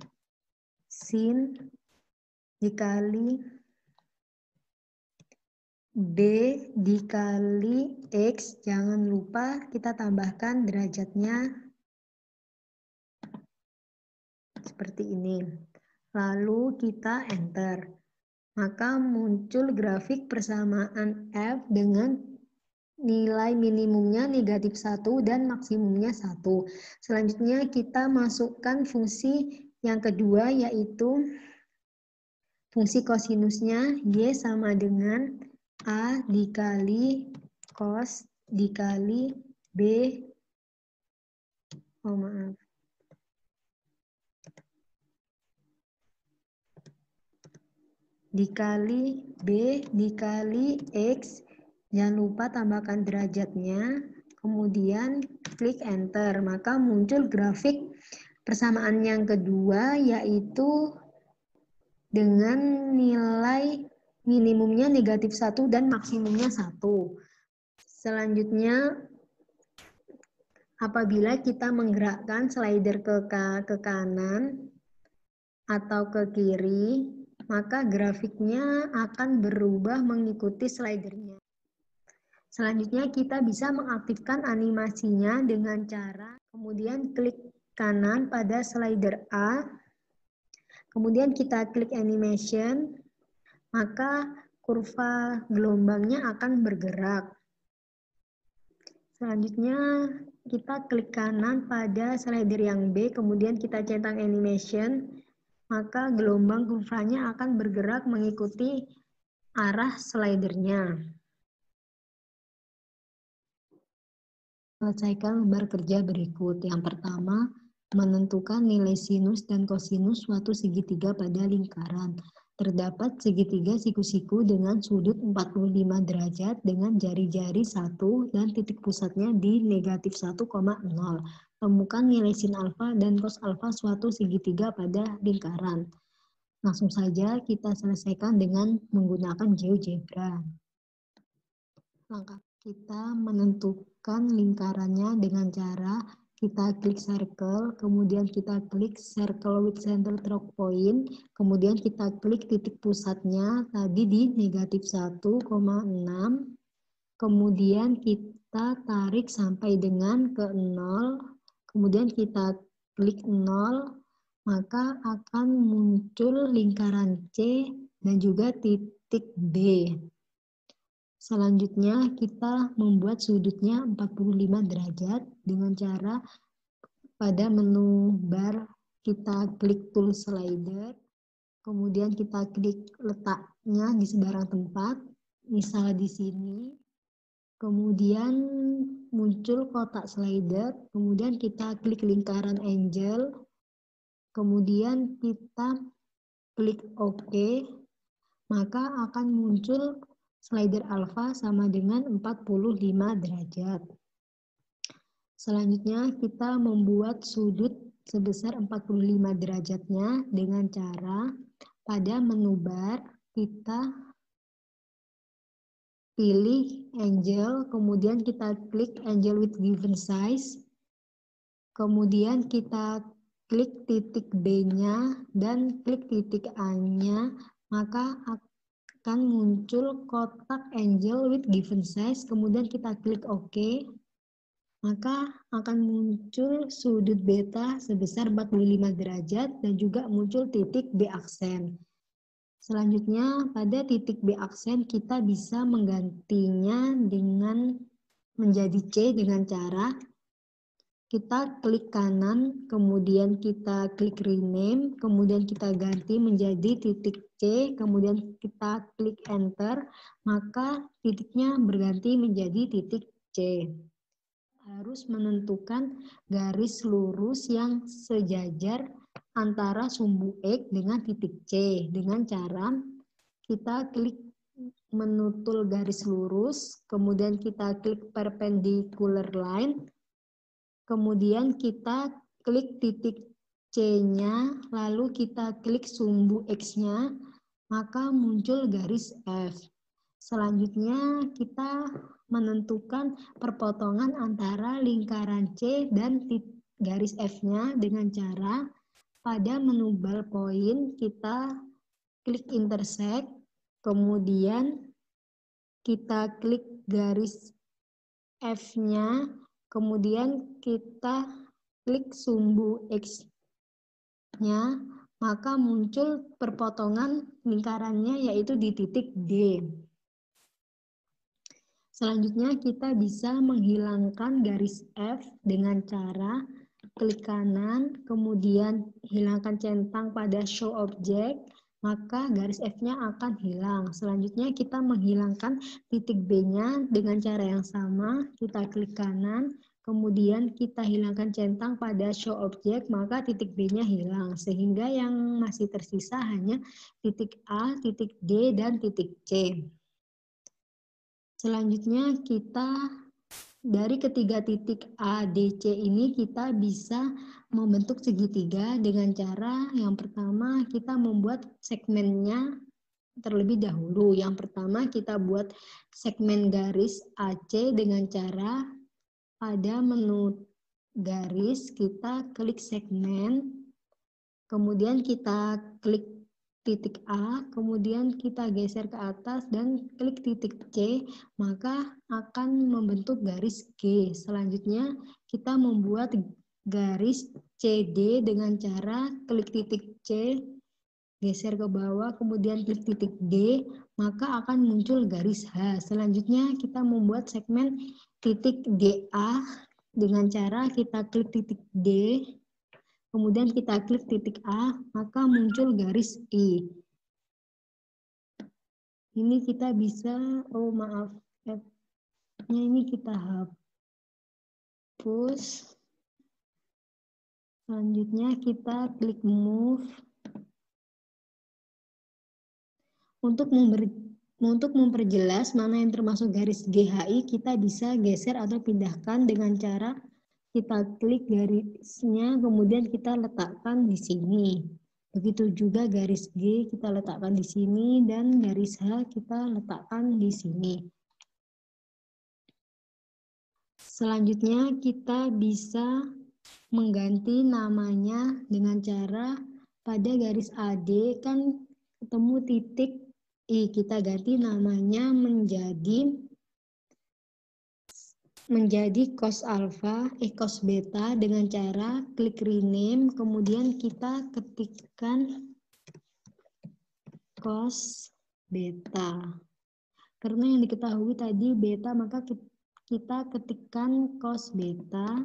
sin dikali B dikali X. Jangan lupa kita tambahkan derajatnya seperti ini. Lalu kita enter. Maka muncul grafik persamaan F dengan nilai minimumnya negatif 1 dan maksimumnya 1. Selanjutnya kita masukkan fungsi yang kedua, yaitu fungsi kosinusnya. Y sama dengan A dikali cos dikali B Oh, maaf. Dikali B dikali X, jangan lupa tambahkan derajatnya, kemudian klik enter, maka muncul grafik persamaan yang kedua, yaitu dengan nilai minimumnya negatif 1 dan maksimumnya 1. Selanjutnya, apabila kita menggerakkan slider ke kanan atau ke kiri, maka grafiknya akan berubah mengikuti slidernya. Selanjutnya kita bisa mengaktifkan animasinya dengan cara kemudian klik kanan pada slider A, kemudian kita klik animation, maka kurva gelombangnya akan bergerak. Selanjutnya kita klik kanan pada slider yang B, kemudian kita centang animation, maka gelombang kurvanya akan bergerak mengikuti arah slidernya. Selesaikan lembar kerja berikut. Yang pertama, menentukan nilai sinus dan kosinus suatu segitiga pada lingkaran. Terdapat segitiga siku-siku dengan sudut 45 derajat dengan jari-jari 1 dan titik pusatnya di negatif 1,0. Temukan nilai sin alfa dan cos alfa suatu segitiga pada lingkaran. Langsung saja kita selesaikan dengan menggunakan GeoGebra. Langkah kita menentukan lingkarannya dengan cara kita klik circle, kemudian kita klik circle with center stroke point, kemudian kita klik titik pusatnya tadi di negatif 1,6, kemudian kita tarik sampai dengan ke 0, kemudian kita klik 0, maka akan muncul lingkaran C dan juga titik B. Selanjutnya kita membuat sudutnya 45 derajat dengan cara pada menu bar kita klik tool slider, kemudian kita klik letaknya di sembarang tempat, misal di sini, kemudian muncul kotak slider, kemudian kita klik lingkaran angel, kemudian kita klik OK, maka akan muncul slider alfa sama dengan 45 derajat. Selanjutnya kita membuat sudut sebesar 45 derajatnya dengan cara pada menu bar kita pilih angel, kemudian kita klik angel with given size, kemudian kita klik titik B-nya dan klik titik A-nya, maka akan muncul kotak angel with given size, kemudian kita klik OK, maka akan muncul sudut beta sebesar 45 derajat dan juga muncul titik B aksen. Selanjutnya pada titik B aksen kita bisa menggantinya dengan menjadi C dengan cara kita klik kanan, kemudian kita klik rename, kemudian kita ganti menjadi titik C, kemudian kita klik enter, maka titiknya berganti menjadi titik C. Harus menentukan garis lurus yang sejajar antara sumbu X dengan titik C dengan cara kita klik menu tool garis lurus, kemudian kita klik perpendicular line, kemudian kita klik titik C-nya, lalu kita klik sumbu X-nya, maka muncul garis F. Selanjutnya kita menentukan perpotongan antara lingkaran C dan garis F-nya dengan cara pada menu ballpoint kita klik intersect, kemudian kita klik garis F-nya, kemudian kita klik sumbu X-nya, maka muncul perpotongan lingkarannya yaitu di titik D. Selanjutnya kita bisa menghilangkan garis F dengan cara klik kanan, kemudian hilangkan centang pada show object, maka garis F-nya akan hilang. Selanjutnya kita menghilangkan titik B-nya dengan cara yang sama, kita klik kanan, kemudian kita hilangkan centang pada show object, maka titik B-nya hilang. Sehingga yang masih tersisa hanya titik A, titik D, dan titik C. Selanjutnya kita dari ketiga titik A, D, C ini kita bisa membentuk segitiga dengan cara yang pertama kita membuat segmennya terlebih dahulu. Yang pertama kita buat segmen garis AC dengan cara pada menu garis kita klik segmen, kemudian kita klik titik A, kemudian kita geser ke atas dan klik titik C, maka akan membentuk garis G. Selanjutnya kita membuat garis CD dengan cara klik titik C, geser ke bawah, kemudian klik titik D, maka akan muncul garis H. Selanjutnya kita membuat segmen titik DA dengan cara kita klik titik D, kemudian kita klik titik A, maka muncul garis I. Ini kita bisa, oh maaf, ini kita hapus. Selanjutnya kita klik move. Untuk memperjelas mana yang termasuk garis GHI, kita bisa geser atau pindahkan dengan cara kita klik garisnya, kemudian kita letakkan di sini. Begitu juga garis G kita letakkan di sini, dan garis H kita letakkan di sini. Selanjutnya kita bisa mengganti namanya dengan cara pada garis AD kan ketemu titik I, kita ganti namanya menjadi cos alpha, cos beta dengan cara klik rename, kemudian kita ketikkan cos beta. Karena yang diketahui tadi beta, maka kita ketikkan cos beta.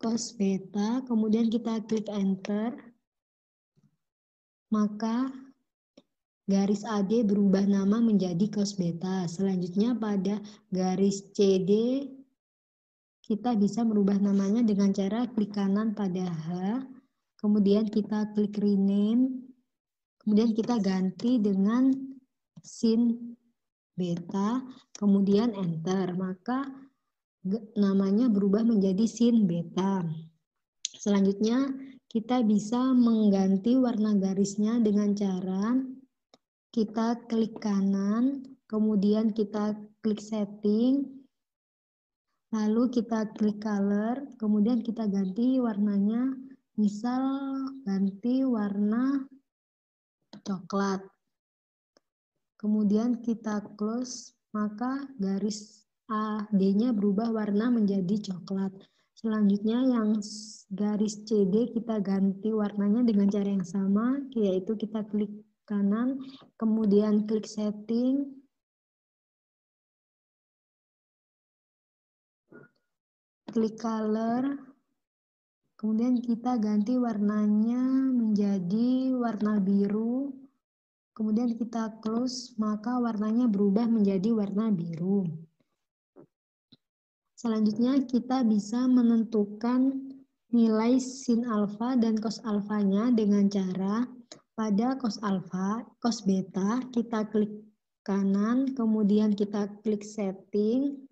Cos beta, kemudian kita klik enter, maka garis AD berubah nama menjadi cos beta. Selanjutnya pada garis CD kita bisa merubah namanya dengan cara klik kanan pada H, kemudian kita klik rename, kemudian kita ganti dengan sin beta, kemudian enter, maka namanya berubah menjadi sin beta. Selanjutnya kita bisa mengganti warna garisnya dengan cara kita klik kanan, kemudian kita klik setting, lalu kita klik color, kemudian kita ganti warnanya, misal ganti warna coklat. Kemudian kita close, maka garis AD-nya berubah warna menjadi coklat. Selanjutnya yang garis CD kita ganti warnanya dengan cara yang sama, yaitu kita klik kanan, kemudian klik setting, klik color, kemudian kita ganti warnanya menjadi warna biru, kemudian kita close, maka warnanya berubah menjadi warna biru. Selanjutnya kita bisa menentukan nilai sin alfa dan cos alfanya dengan cara pada cos alfa, cos beta, kita klik kanan, kemudian kita klik setting,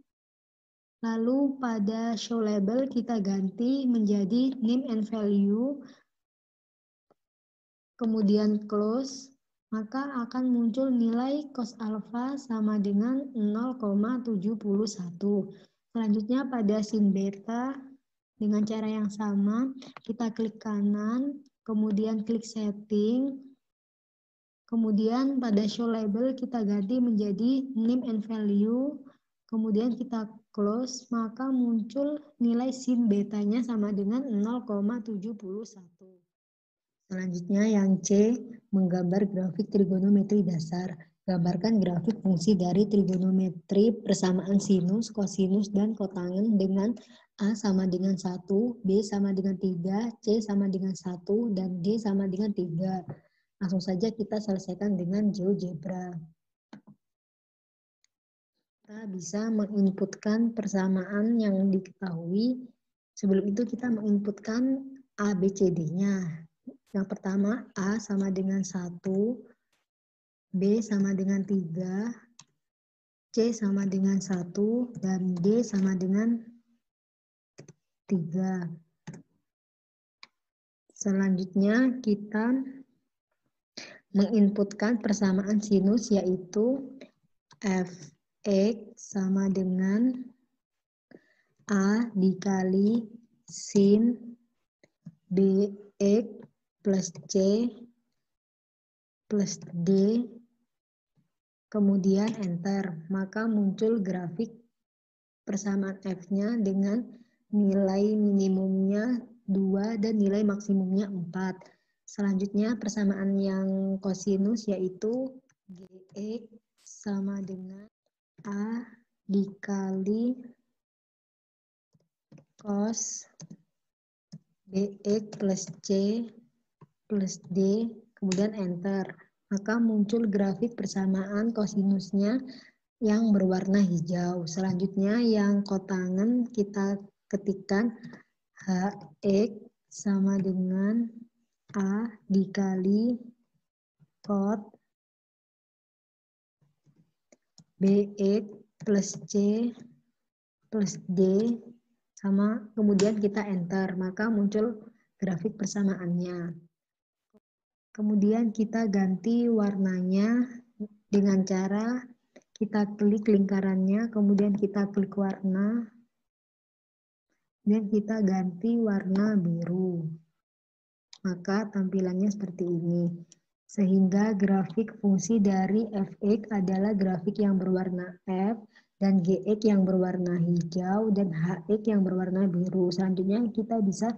lalu pada show label kita ganti menjadi name and value, kemudian close, maka akan muncul nilai cos alfa sama dengan 0,71. Selanjutnya pada sin beta dengan cara yang sama, kita klik kanan, kemudian klik setting, Kemudian pada show label kita ganti menjadi name and value. Kemudian kita close, maka muncul nilai sin betanya sama dengan 0,71. Selanjutnya yang C, menggambar grafik trigonometri dasar. Gambarkan grafik fungsi dari trigonometri persamaan sinus, kosinus, dan kotangen dengan A sama dengan 1, B sama dengan 3, C sama dengan 1, dan D sama dengan 3. Langsung saja kita selesaikan dengan GeoGebra. Kita bisa menginputkan persamaan yang diketahui. Sebelum itu kita menginputkan A, B, C, D-nya. Yang pertama, A sama dengan 1, B sama dengan 3, C sama dengan 1, dan D sama dengan 3. Selanjutnya kita menginputkan persamaan sinus, yaitu Fx sama dengan A dikali sin Bx plus C plus D, kemudian enter. Maka muncul grafik persamaan F-nya dengan nilai minimumnya 2 dan nilai maksimumnya 4. Selanjutnya persamaan yang kosinus, yaitu Gx sama dengan A dikali cos Bx plus C plus D, kemudian enter. Maka muncul grafik persamaan kosinusnya yang berwarna hijau. Selanjutnya yang kotangen kita ketikkan Hx sama dengan A dikali cot Bx plus C plus D, sama kemudian kita enter, maka muncul grafik persamaannya. Kemudian kita ganti warnanya dengan cara kita klik lingkarannya, kemudian kita klik warna, dan kita ganti warna biru. Maka tampilannya seperti ini. Sehingga grafik fungsi dari Fx adalah grafik yang berwarna F, dan Gx yang berwarna hijau, dan Hx yang berwarna biru. Selanjutnya kita bisa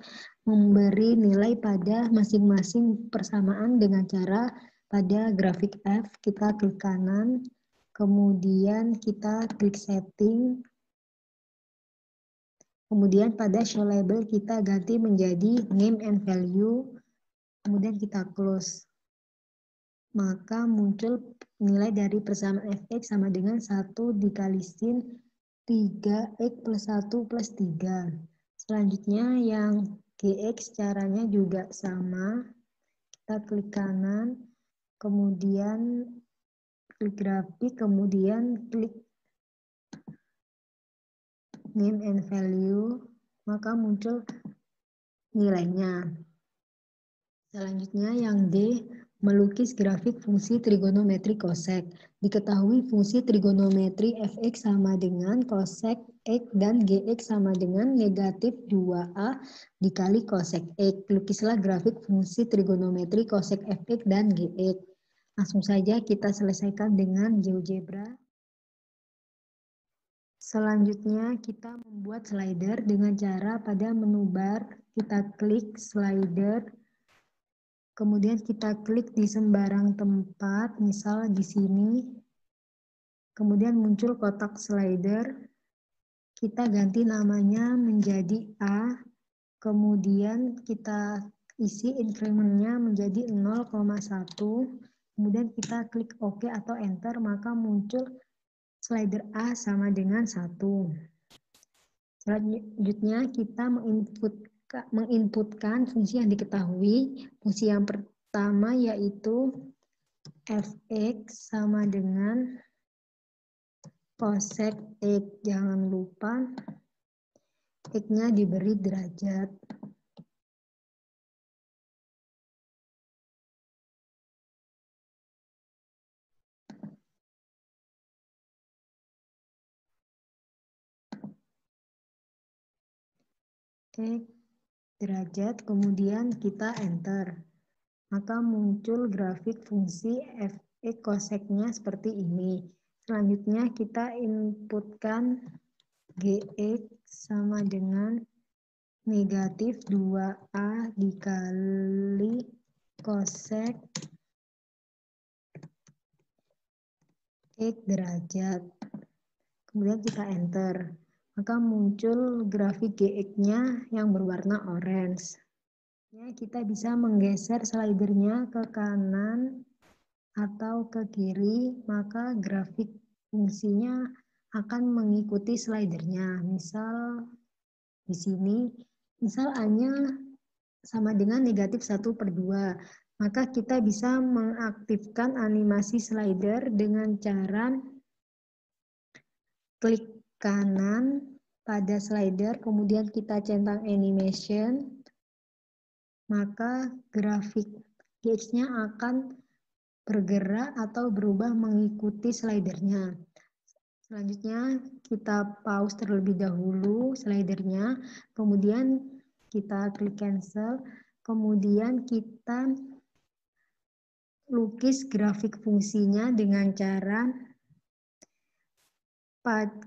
memberi nilai pada masing-masing persamaan dengan cara pada grafik F kita klik kanan, kemudian kita klik setting, kemudian pada show label kita ganti menjadi name and value, kemudian kita close. Maka muncul nilai dari persamaan Fx sama dengan 1 dikali sin 3x plus 1 plus 3. Selanjutnya yang Gx caranya juga sama. Kita klik kanan, kemudian klik grafik, kemudian klik name and value, maka muncul nilainya. Selanjutnya yang D, melukis grafik fungsi trigonometri cosec. Diketahui fungsi trigonometri Fx sama dengan cosec X dan Gx sama dengan negatif 2A dikali cosec X. Lukislah grafik fungsi trigonometri cosec Fx dan Gx. Langsung saja kita selesaikan dengan GeoGebra. Selanjutnya kita membuat slider dengan cara pada menu bar kita klik slider, kemudian kita klik di sembarang tempat, misal di sini. Kemudian muncul kotak slider. Kita ganti namanya menjadi A. Kemudian kita isi incrementnya menjadi 0,1. Kemudian kita klik OK atau Enter, maka muncul slider A sama dengan 1. Selanjutnya kita menginputkan fungsi yang diketahui. Fungsi yang pertama yaitu Fx sama dengan cosec X. Jangan lupa X-nya diberi derajat. X derajat, kemudian kita enter. maka muncul grafik fungsi fx koseknya seperti ini. Selanjutnya kita inputkan gx sama dengan negatif 2a dikali kosek x derajat. Kemudian kita enter. Maka muncul grafik gx-nya yang berwarna orange. Kita bisa menggeser slidernya ke kanan atau ke kiri, maka grafik fungsinya akan mengikuti slidernya. Misal di sini, misal A-nya sama dengan negatif 1/2. Maka kita bisa mengaktifkan animasi slider dengan cara klik kanan pada slider, kemudian kita centang animation, maka grafik gx-nya akan bergerak atau berubah mengikuti slidernya. Selanjutnya kita pause terlebih dahulu slidernya, kemudian kita klik cancel, kemudian kita lukis grafik fungsinya dengan cara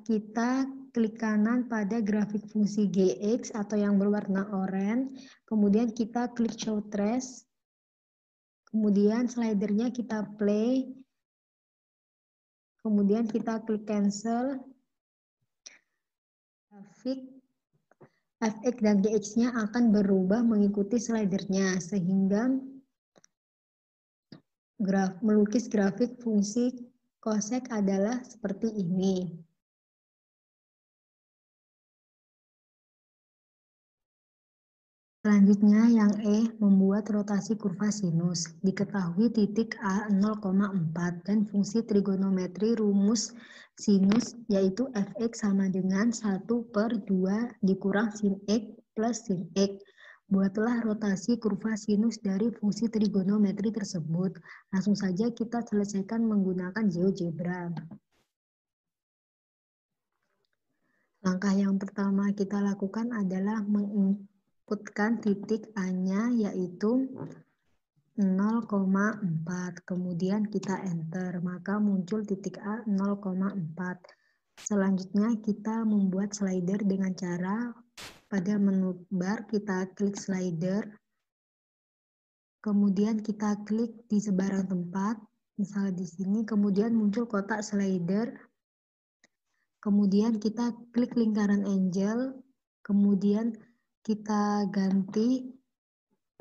kita klik kanan pada grafik fungsi gx atau yang berwarna oranye, kemudian kita klik show trace, kemudian slidernya kita play, kemudian kita klik cancel, grafik fx dan gx-nya akan berubah mengikuti slidernya sehingga melukis grafik fungsi kosek adalah seperti ini. Selanjutnya yang E, membuat rotasi kurva sinus. Diketahui titik A 0,4 dan fungsi trigonometri rumus sinus yaitu fx sama dengan 1/2 dikurang sin x plus sin x. Buatlah rotasi kurva sinus dari fungsi trigonometri tersebut. Langsung saja kita selesaikan menggunakan GeoGebra. Langkah yang pertama kita lakukan adalah inputkan titik A-nya yaitu 0,4, kemudian kita enter, maka muncul titik A 0,4. Selanjutnya kita membuat slider dengan cara pada menu bar kita klik slider, kemudian kita klik di sebarang tempat, misalnya di sini, kemudian muncul kotak slider, kemudian kita klik lingkaran angel, kemudian kita ganti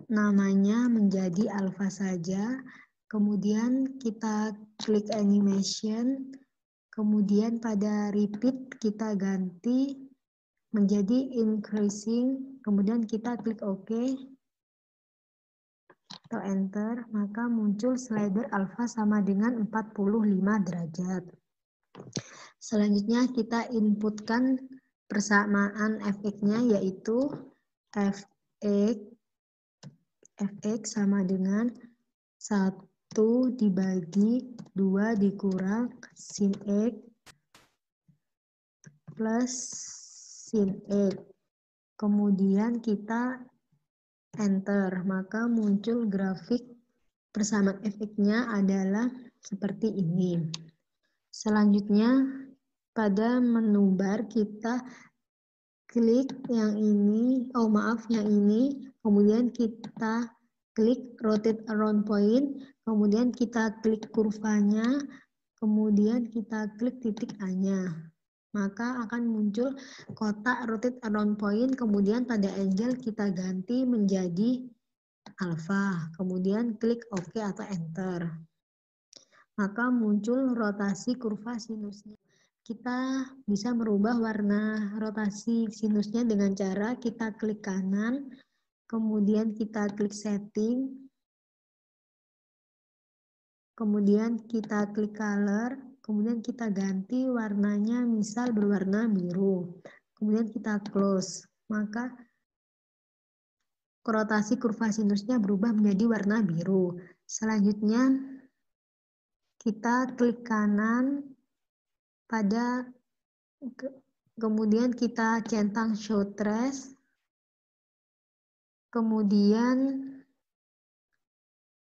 namanya menjadi alpha saja, kemudian kita klik animation, kemudian pada repeat kita ganti menjadi increasing, kemudian kita klik OK atau enter, maka muncul slider alpha sama dengan 45 derajat. Selanjutnya kita inputkan persamaan fx-nya yaitu fx sama dengan 1 dibagi 2 dikurang sin x plus sin x. Kemudian kita enter, maka muncul grafik persamaan fx-nya adalah seperti ini. Selanjutnya pada menu bar kita klik yang ini, yang ini, kemudian kita klik rotate around point, kemudian kita klik kurvanya, kemudian kita klik titik A-nya. Maka akan muncul kotak rotate around point, kemudian pada angle kita ganti menjadi alpha, kemudian klik OK atau enter. Maka muncul rotasi kurva sinusnya. Kita bisa merubah warna rotasi sinusnya dengan cara kita klik kanan, kemudian kita klik setting, kemudian kita klik color, kemudian kita ganti warnanya misal berwarna biru, kemudian kita close, maka rotasi kurva sinusnya berubah menjadi warna biru. Selanjutnya kita klik kanan, kemudian kita centang show trace, kemudian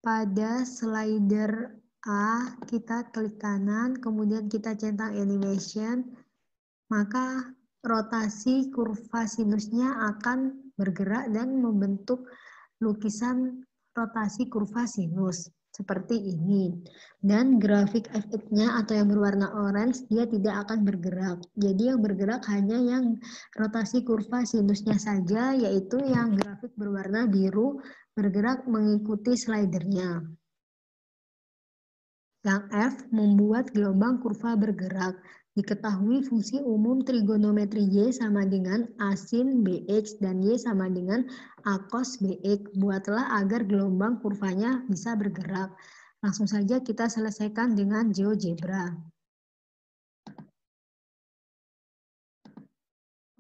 pada slider A, kita klik kanan, kemudian kita centang animation, maka rotasi kurva sinusnya akan bergerak dan membentuk lukisan rotasi kurva sinus seperti ini. Dan grafik efeknya atau yang berwarna orange dia tidak akan bergerak. Jadi yang bergerak hanya yang rotasi kurva sinusnya saja, yaitu yang grafik berwarna biru bergerak mengikuti slidernya. Yang F, membuat gelombang kurva bergerak. Diketahui fungsi umum trigonometri Y sama dengan A sin BX dan Y sama dengan A cos BX. Buatlah agar gelombang kurvanya bisa bergerak. Langsung saja kita selesaikan dengan GeoGebra.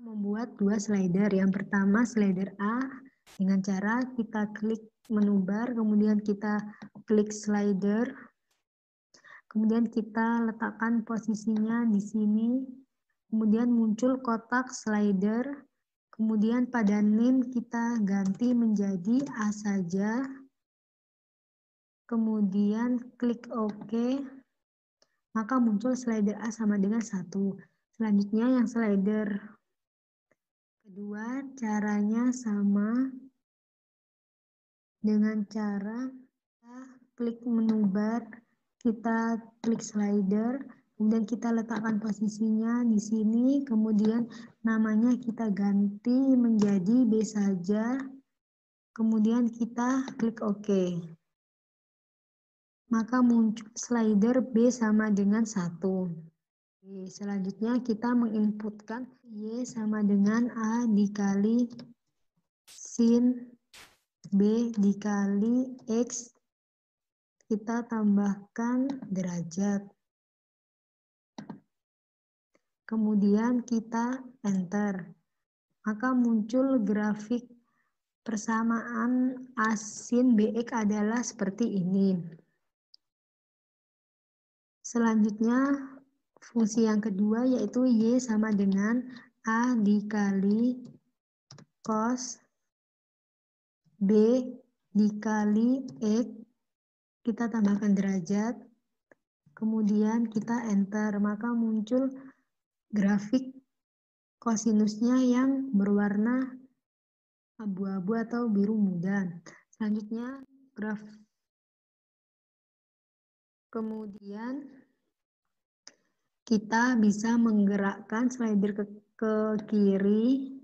Membuat dua slider. Yang pertama slider A dengan cara kita klik menu bar, kemudian kita klik slider. Kemudian kita letakkan posisinya di sini. Kemudian muncul kotak slider. Kemudian pada name kita ganti menjadi A saja. Kemudian klik OK. Maka muncul slider A sama dengan 1. Selanjutnya yang slider kedua caranya sama dengan cara kita klik menu bar. Kita klik slider, kemudian kita letakkan posisinya di sini, kemudian namanya kita ganti menjadi B saja, kemudian kita klik OK. Maka muncul slider B sama dengan 1. Selanjutnya kita menginputkan Y sama dengan A dikali sin B dikali X. Kita tambahkan derajat. Kemudian kita enter. Maka muncul grafik persamaan A sin BX adalah seperti ini. Selanjutnya fungsi yang kedua yaitu Y sama dengan A dikali cos B dikali X. Kita tambahkan derajat, kemudian kita enter, maka muncul grafik kosinusnya yang berwarna abu-abu atau biru muda. Selanjutnya kemudian kita bisa menggerakkan slider ke kiri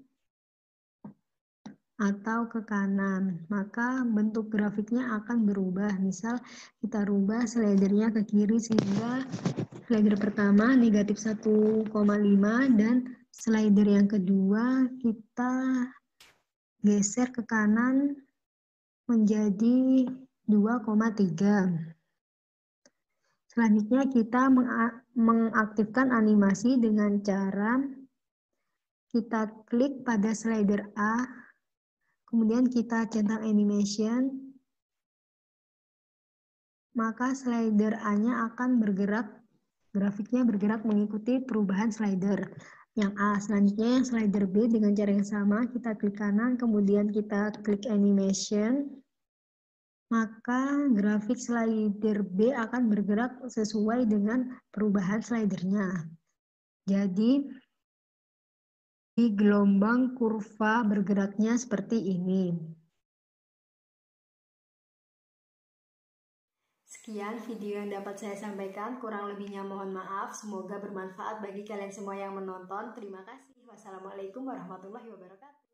atau ke kanan, maka bentuk grafiknya akan berubah. Misal kita rubah slidernya ke kiri sehingga slider pertama negatif 1,5 dan slider yang kedua kita geser ke kanan menjadi 2,3. Selanjutnya kita mengaktifkan animasi dengan cara kita klik pada slider A, kemudian kita centang animation, maka slider A-nya akan bergerak, grafiknya bergerak mengikuti perubahan slider yang A. Selanjutnya yang slider B dengan cara yang sama, kita klik kanan, kemudian kita klik animation, maka grafik slider B akan bergerak sesuai dengan perubahan slidernya. Jadi, di gelombang kurva bergeraknya seperti ini. Sekian video yang dapat saya sampaikan, kurang lebihnya mohon maaf. Semoga bermanfaat bagi kalian semua yang menonton. Terima kasih. Wassalamualaikum warahmatullahi wabarakatuh.